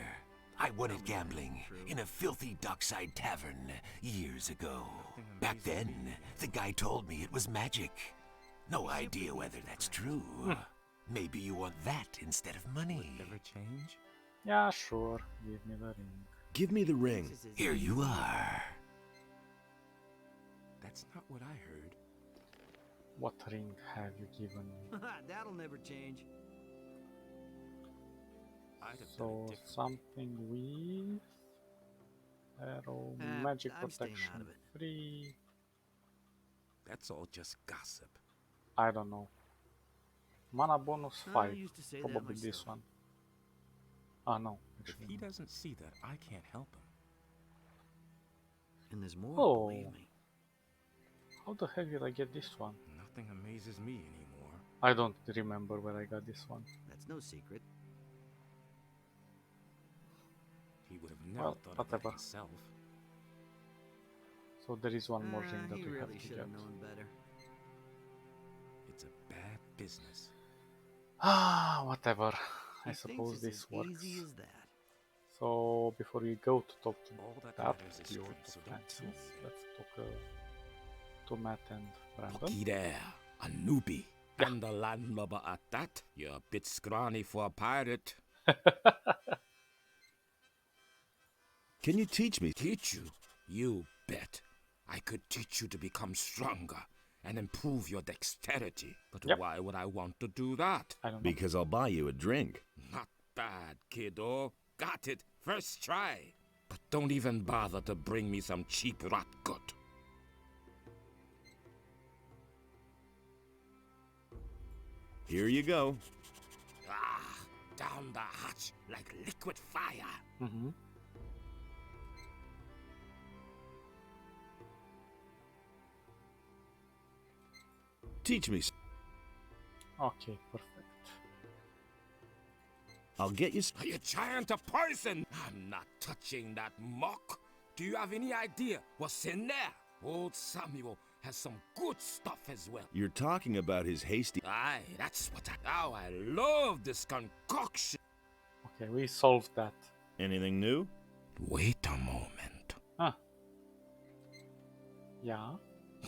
I won it gambling in a filthy dockside tavern years ago. Back then, the guy told me it was magic. No idea whether that's true. Maybe you want that instead of money. Ever change? Yeah, sure. Give me the ring. Give me the ring. Here you are. That's not what I heard. What ring have you given me? That'll never change. I'd have done So it different. something with arrow, magic I'm staying protection out of it. 3. That's all just gossip. I don't know. Mana bonus I 5. used to say that Probably this myself. one. Ah no, If actually he no. doesn't see that, I can't help him. And there's more, Oh. believe me. How the heck did I get this one? Not Nothing amazes me anymore. I don't remember where I got this one. That's no secret. He would have never Well, thought of that whatever. himself. So there is one more thing that He we have really to should get. have known better. It's a bad business. Whatever. I He thinks suppose it's this as works. easy as that. So before we go to talk to All that that matters is dude, strength, so don't Francis, tell me. let's talk to Matt and Brandon. Looky there, a newbie. And the landlubber at that. You're a bit scrawny for a pirate. Can you teach me? Teach you? You bet. I could teach you to become stronger and improve your dexterity. But Yep. why would I want to do that? I don't know. Because I'll buy you a drink. Not bad, kiddo. Got it. First try. But don't even bother to bring me some cheap rot gut. Here you go. Ah, down the hatch like liquid fire. Mm-hmm. Teach me. Okay, perfect. I'll get you. Are you trying to poison? I'm not touching that muck. Do you have any idea what's in there? Old Samuel has some good stuff as well. You're talking about his hasty. Aye, that's what I love this concoction. Okay, we solved that. Anything new? Wait a moment. Ah. Yeah.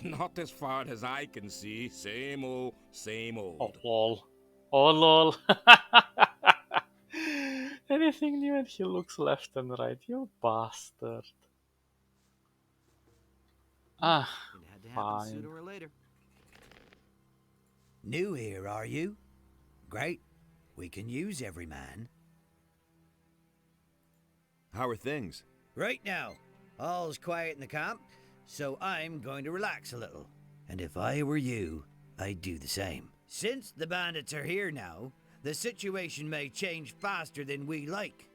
Not as far as I can see. Same old, same old. Oh lol. Oh lol. Anything new and he looks left and right. You bastard. Ah, It had to happen fine. sooner or later. New here, are you? Great. We can use every man. How are things? Right now, all's quiet in the camp, so I'm going to relax a little. And if I were you, I'd do the same. Since the bandits are here now, the situation may change faster than we like.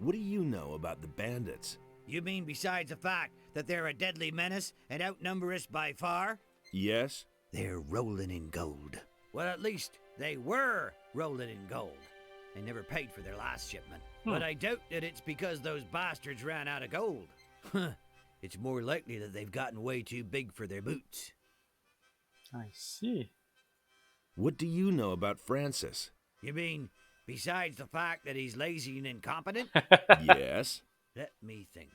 What do you know about the bandits? You mean besides the fact that they're a deadly menace and outnumber us by far? Yes? They're rolling in gold. Well, at least they were rolling in gold. They never paid for their last shipment. But I doubt that it's because those bastards ran out of gold. It's more likely that they've gotten way too big for their boots. I see. What do you know about Francis? You mean, besides the fact that he's lazy and incompetent? Yes? Let me think.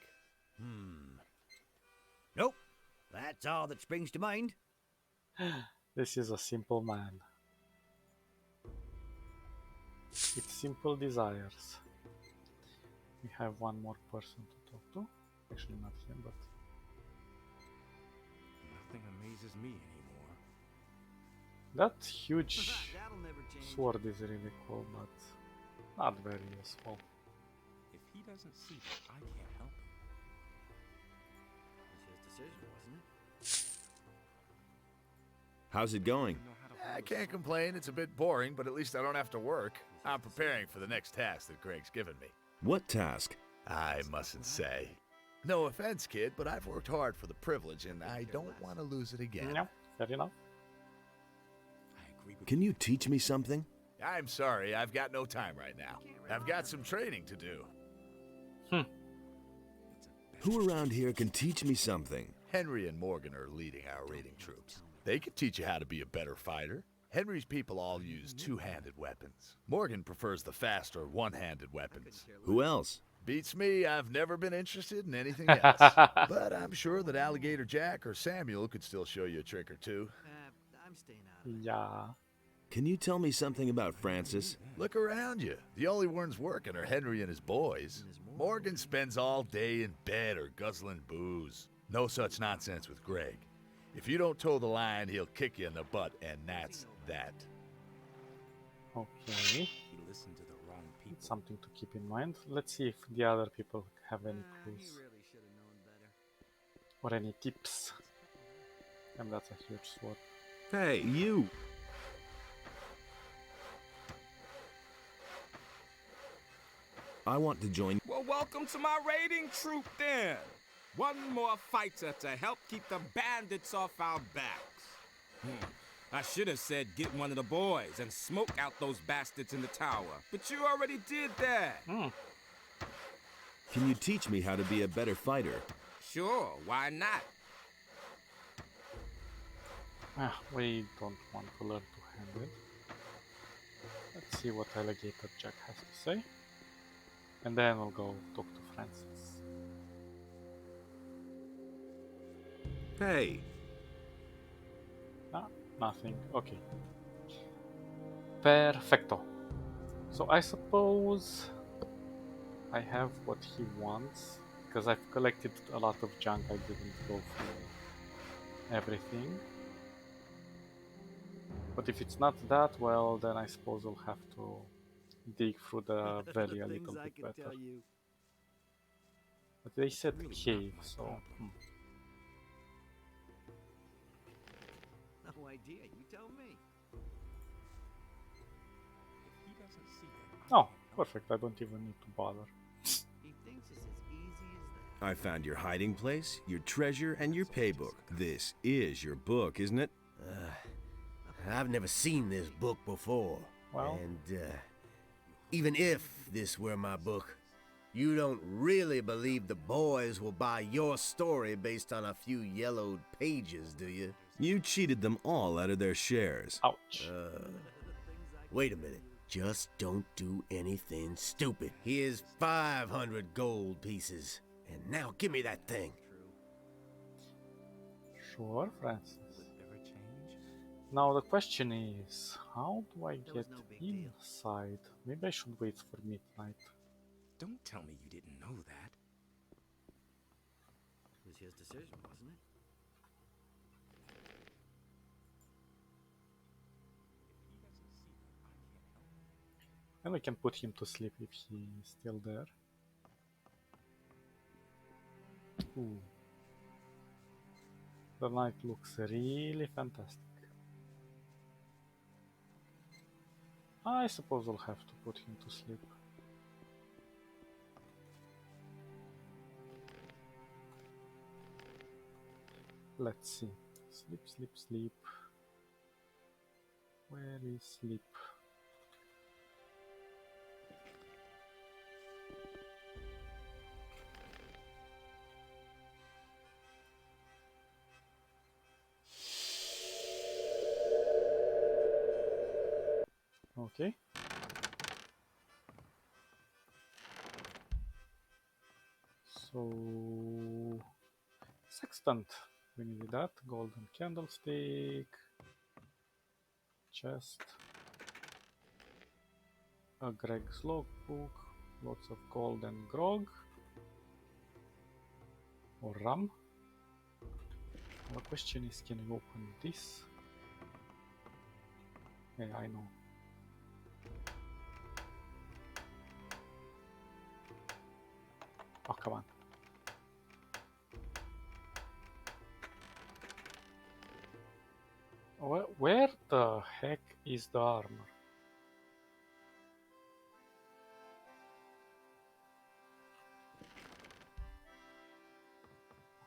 Nope. That's all that springs to mind. This is a simple man. With simple desires. We have one more person to talk to. Actually not him, but... Nothing amazes me anymore. That huge That'll never change. sword is really cool, but not very useful. If he doesn't see that, I can't help him. It was his decision, wasn't it? How's it going? I can't complain. It's a bit boring, but at least I don't have to work. I'm preparing for the next task that Greg's given me. What task? I mustn't say. No offense, kid, but I've worked hard for the privilege, and I don't want to lose it again. No, fair enough. I agree with Can you teach me something? I'm sorry, I've got no time right now. I've got some training to do. Who around here can teach me something? Henry and Morgan are leading our raiding troops. They can teach you how to be a better fighter. Henry's people all use two-handed weapons. Morgan prefers the faster one-handed weapons. Who else? Beats me, I've never been interested in anything else. But I'm sure that Alligator Jack or Samuel could still show you a trick or two. I'm staying out of it. Yeah. Can you tell me something about Francis? Look around you. The only ones working are Henry and his boys. Morgan spends all day in bed or guzzling booze. No such nonsense with Greg. If you don't toe the line, he'll kick you in the butt, and that's that. Okay. he listened to the wrong people. It's something to keep in mind. Let's see if the other people have any He clues really should have known better. or any tips. And that's a huge sword. Hey, you! I want to join. Well, welcome to my raiding troop then. One more fighter to help keep the bandits off our backs. I should have said get one of the boys and smoke out those bastards in the tower, but you already did that. Can you teach me how to be a better fighter? Sure, why not? We don't want to learn two-handed. Let's see what Alligator Jack has to say. And then we'll go talk to Francis. Hey! Nothing. Okay. Perfecto. So I suppose I have what he wants, because I've collected a lot of junk. I didn't go through everything. But if it's not that, well, then I suppose we'll have to dig through the valley a little bit better. But they said cave, so... No idea, you tell me. Oh, perfect, I don't even need to bother. He thinks it's as easy as that. I found your hiding place, your treasure, and your paybook. This is your book, isn't it? I've never seen this book before. Well. And even if this were my book, you don't really believe the boys will buy your story based on a few yellowed pages, do you? You cheated them all out of their shares. Ouch. Wait a minute. Just don't do anything stupid. Here's 500 gold pieces. And now give me that thing. Sure, Francis. Now the question is, how do I get inside? Maybe I should wait for midnight. Don't tell me you didn't know that. It was his decision, wasn't it? And we can put him to sleep if he's still there. Ooh. The night looks really fantastic. I suppose I'll have to put him to sleep. Let's see. Sleep, sleep, sleep. Where is sleep? Okay. So, sextant. We need that. Golden candlestick. Chest. A Greg's logbook. Lots of golden grog. Or rum. The question is, can we open this? Yeah, I know. Oh, come on. Where the heck is the armor?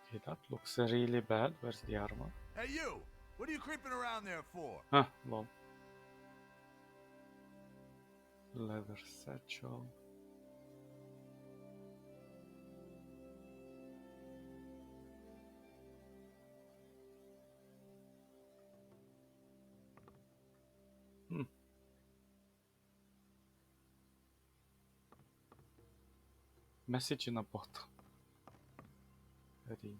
Okay, that looks really bad. Where's the armor? Hey, you! What are you creeping around there for? Ah, lol. Leather satchel. Message in a bottle. Ring.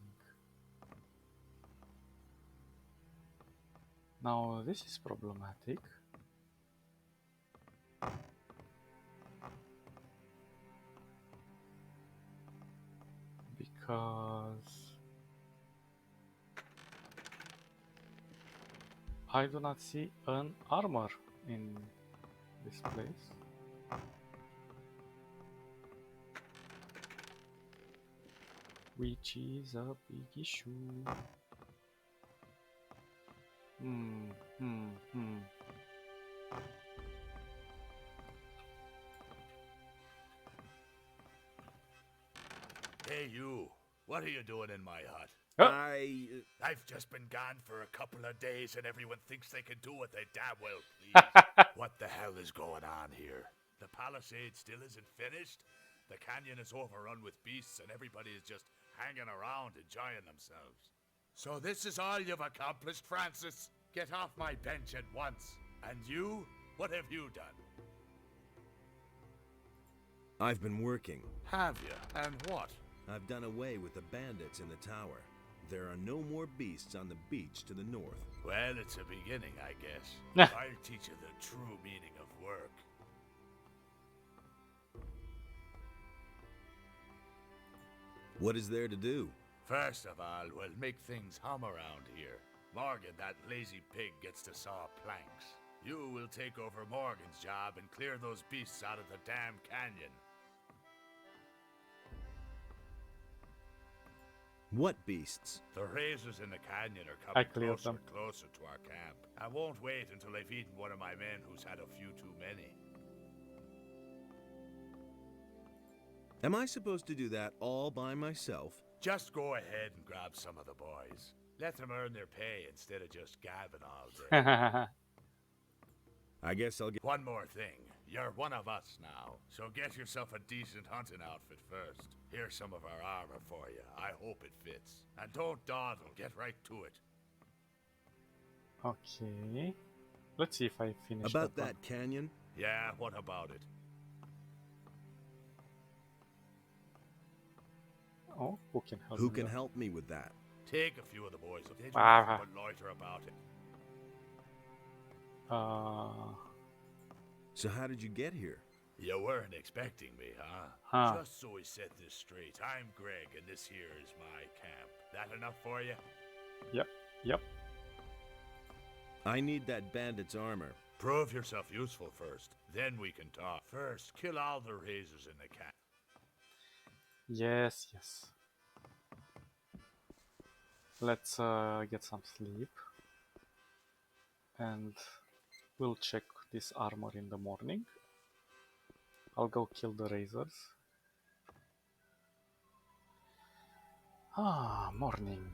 Now this is problematic. Because I do not see an armor in this place. Which is a big issue. Hey, you. What are you doing in my hut? I've just been gone for a couple of days and everyone thinks they can do what they damn well please. What the hell is going on here? The palisade still isn't finished? The canyon is overrun with beasts and everybody is just hanging around enjoying themselves. So this is all you've accomplished, Francis? Get off my bench at once. And you? What have you done? I've been working. Have you? And what? I've done away with the bandits in the tower. There are no more beasts on the beach to the north. Well, it's a beginning, I guess. I'll teach you the true meaning of work. What is there to do? First of all, we'll make things hum around here. Morgan, that lazy pig, gets to saw planks. You will take over Morgan's job and clear those beasts out of the damn canyon. What beasts? The razors in the canyon are I coming cleared closer them. and closer to our camp. I won't wait until they've eaten one of my men who's had a few too many. Am I supposed to do that all by myself? Just go ahead and grab some of the boys. Let them earn their pay instead of just gabbing all day. I guess I'll get... One more thing. You're one of us now, so get yourself a decent hunting outfit first. Here's some of our armor for you. I hope it fits. And don't dawdle, get right to it. Okay. Let's see if I finish About one. that canyon? Yeah, what about it? Oh, who can help Who me can there? help me with that? Take a few of the boys. They do Ah. nothing but loiter about it. So how did you get here? You weren't expecting me, huh? Huh. Just so we set this straight, I'm Greg, and this here is my camp. That enough for you? Yep. I need that bandit's armor. Prove yourself useful first, then we can talk. First, kill all the razors in the camp. Yes. Let's get some sleep. And we'll check this armor in the morning. I'll go kill the razors. Morning.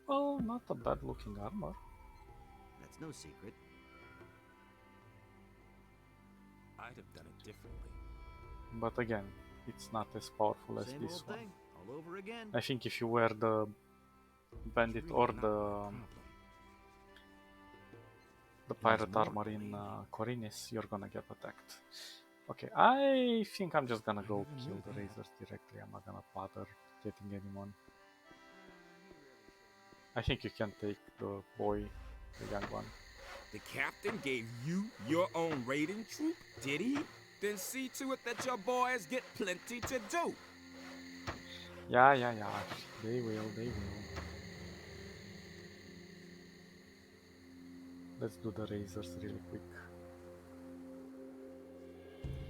Well, not a bad looking armor. That's no secret. I'd have done it differently. But again, it's not as powerful as Same this old one. thing, all over again. I think if you wear the bandit or the pirate armor in Corinis, you're gonna get attacked. Okay, I think I'm just gonna go kill the razors directly. I'm not gonna bother getting anyone. I think you can take the boy, the young one. The captain gave you your own raiding troop, did he? Then see to it that your boys get plenty to do. Yeah. They will. Let's do the razors really quick.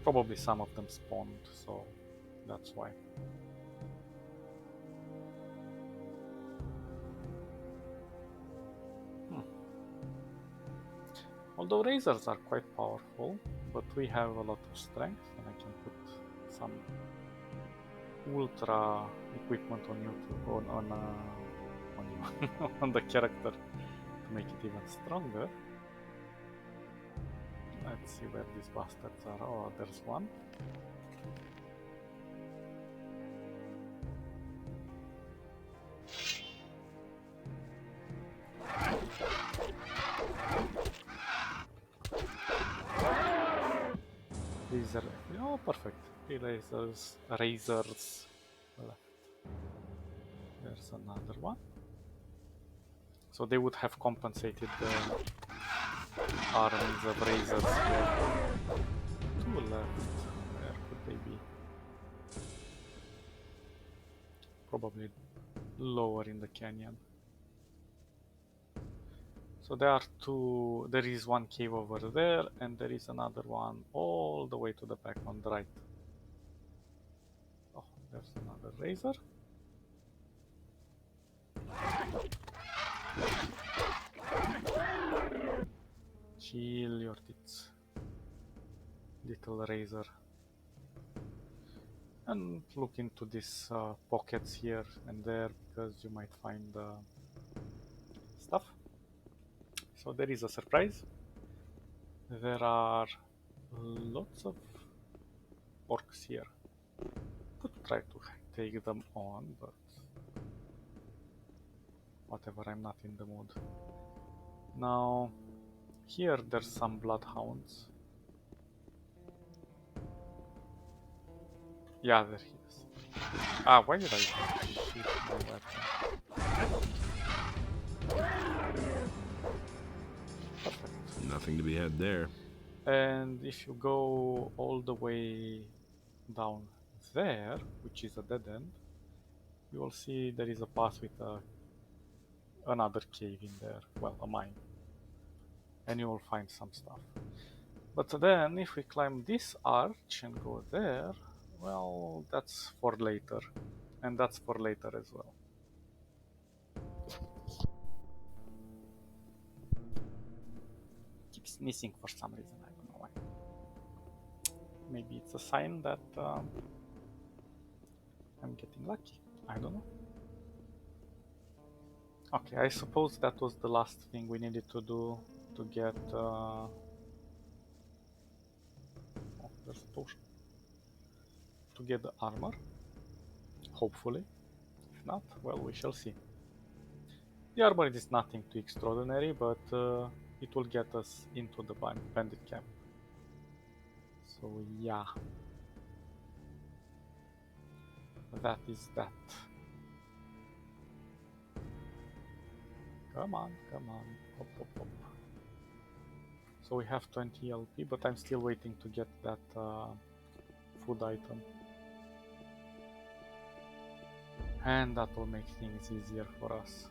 Probably some of them spawned, so that's why. Although razors are quite powerful, but we have a lot of strength, and I can put some ultra equipment on YouTube, on the character to make it even stronger. Let's see where these bastards are. Oh, there's one. These are, oh, perfect. Razors left. There's another one. So they would have compensated the armies of razors here. Two left. Where could they be? Probably lower in the canyon. So there are two. There is one cave over there, and there is another one all the way to the back on the right. Oh, there's another razor. Chill your tits, little razor. And look into these pockets here and there because you might find stuff. So there is a surprise. There are lots of orcs here. Could try to take them on, but whatever, I'm not in the mood. Now, here there's some bloodhounds. Yeah, there he is. Ah, why did I shoot my weapon? Perfect. Nothing to be had there. And if you go all the way down there, which is a dead end, you will see there is a path with another cave in there. Well, a mine. And you will find some stuff. But then, if we climb this arch and go there, well, that's for later. And that's for later as well. Keeps missing for some reason, I don't know why. Maybe it's a sign that I'm getting lucky. I don't know. Okay, I suppose that was the last thing we needed to do to get... oh, there's a potion. To get the armor. Hopefully. If not, well, we shall see. The armor is nothing too extraordinary, but it will get us into the bandit camp. So yeah. That is that. Come on, come on. Hop, hop, hop. So we have 20 LP, but I'm still waiting to get that food item. And that will make things easier for us.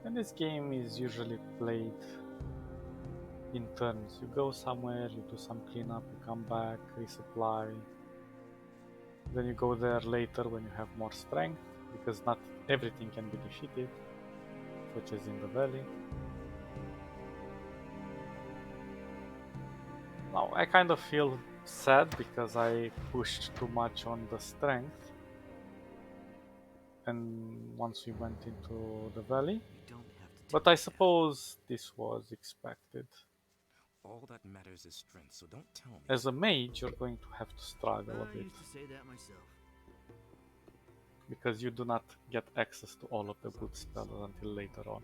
And this game is usually played in turns. You go somewhere, you do some cleanup, you come back, resupply. Then you go there later when you have more strength, because not everything can be defeated, such as in the valley. Now I kind of feel sad because I pushed too much on the strength. And once we went into the valley, but I suppose this was expected. All that matters is strength, so don't tell me. As a mage, you're going to have to struggle a bit. I used to say that myself. Because you do not get access to all of the good spells until later on.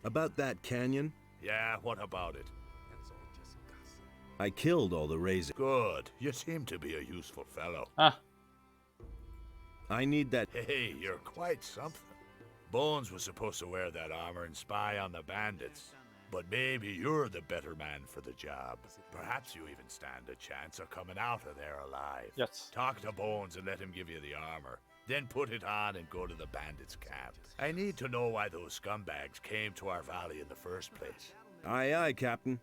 About that canyon? Yeah, what about it? That's all just gossip. I killed all the raisins. Good. You seem to be a useful fellow. Ah. I need that. Hey, you're quite something. Bones was supposed to wear that armor and spy on the bandits. But maybe you're the better man for the job. Perhaps you even stand a chance of coming out of there alive. Yes. Talk to Bones and let him give you the armor. Then put it on and go to the bandits' camp. I need to know why those scumbags came to our valley in the first place. Aye, aye, Captain.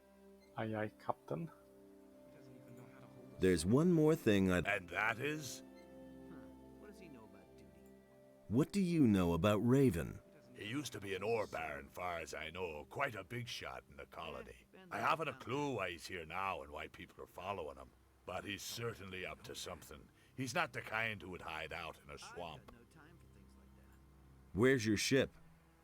Aye, aye, Captain. There's one more thing I'd... And that is? What does he know about duty? What do you know about Raven? He used to be an ore baron, far as I know, quite a big shot in the colony. I haven't a clue why he's here now and why people are following him, but he's certainly up to something. He's not the kind who would hide out in a swamp. Where's your ship?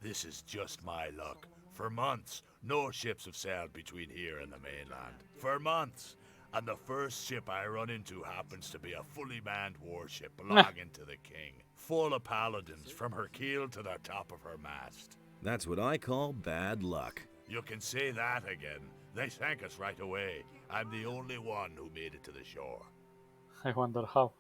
This is just my luck. For months, no ships have sailed between here and the mainland. For months. And the first ship I run into happens to be a fully manned warship belonging to the king. Full of paladins from her keel to the top of her mast. That's what I call bad luck. You can say that again. They sank us right away. I'm the only one who made it to the shore. I wonder how.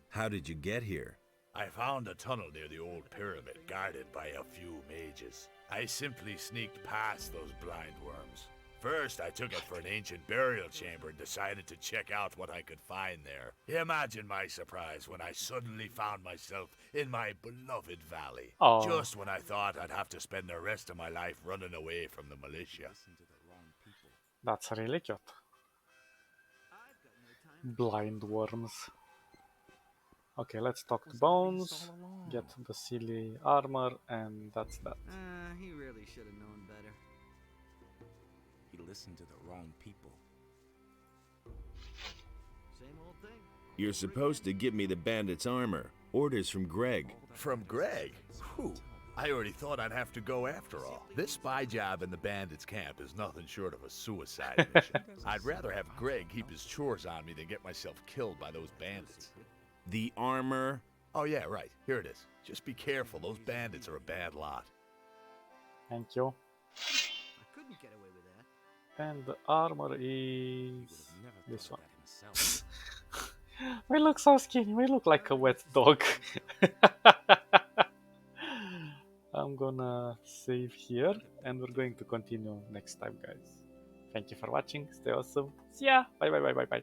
How did you get here? I found a tunnel near the old pyramid, guarded by a few mages. I simply sneaked past those blind worms. First, I took it for an ancient burial chamber and decided to check out what I could find there. Imagine my surprise when I suddenly found myself in my beloved valley. Aww. Just when I thought I'd have to spend the rest of my life running away from the militia. That's really cute. Blind worms. Okay, let's talk to Bones, get the silly armor, and that's that. He really should have known better. He listened to the wrong people. Same old thing. You're supposed to give me the bandit's armor. Orders from Greg. From Greg? Whew. I already thought I'd have to go after all. This spy job in the bandits' camp is nothing short of a suicide mission. I'd rather have Greg keep his chores on me than get myself killed by those bandits. The armor? Oh yeah, right. Here it is. Just be careful. Those bandits are a bad lot. Thank you. I couldn't get away with that. And the armor is this one. We look so skinny. We look like a wet dog. I'm gonna save here and we're going to continue next time, guys. Thank you for watching. Stay awesome. See ya. Bye bye bye bye bye.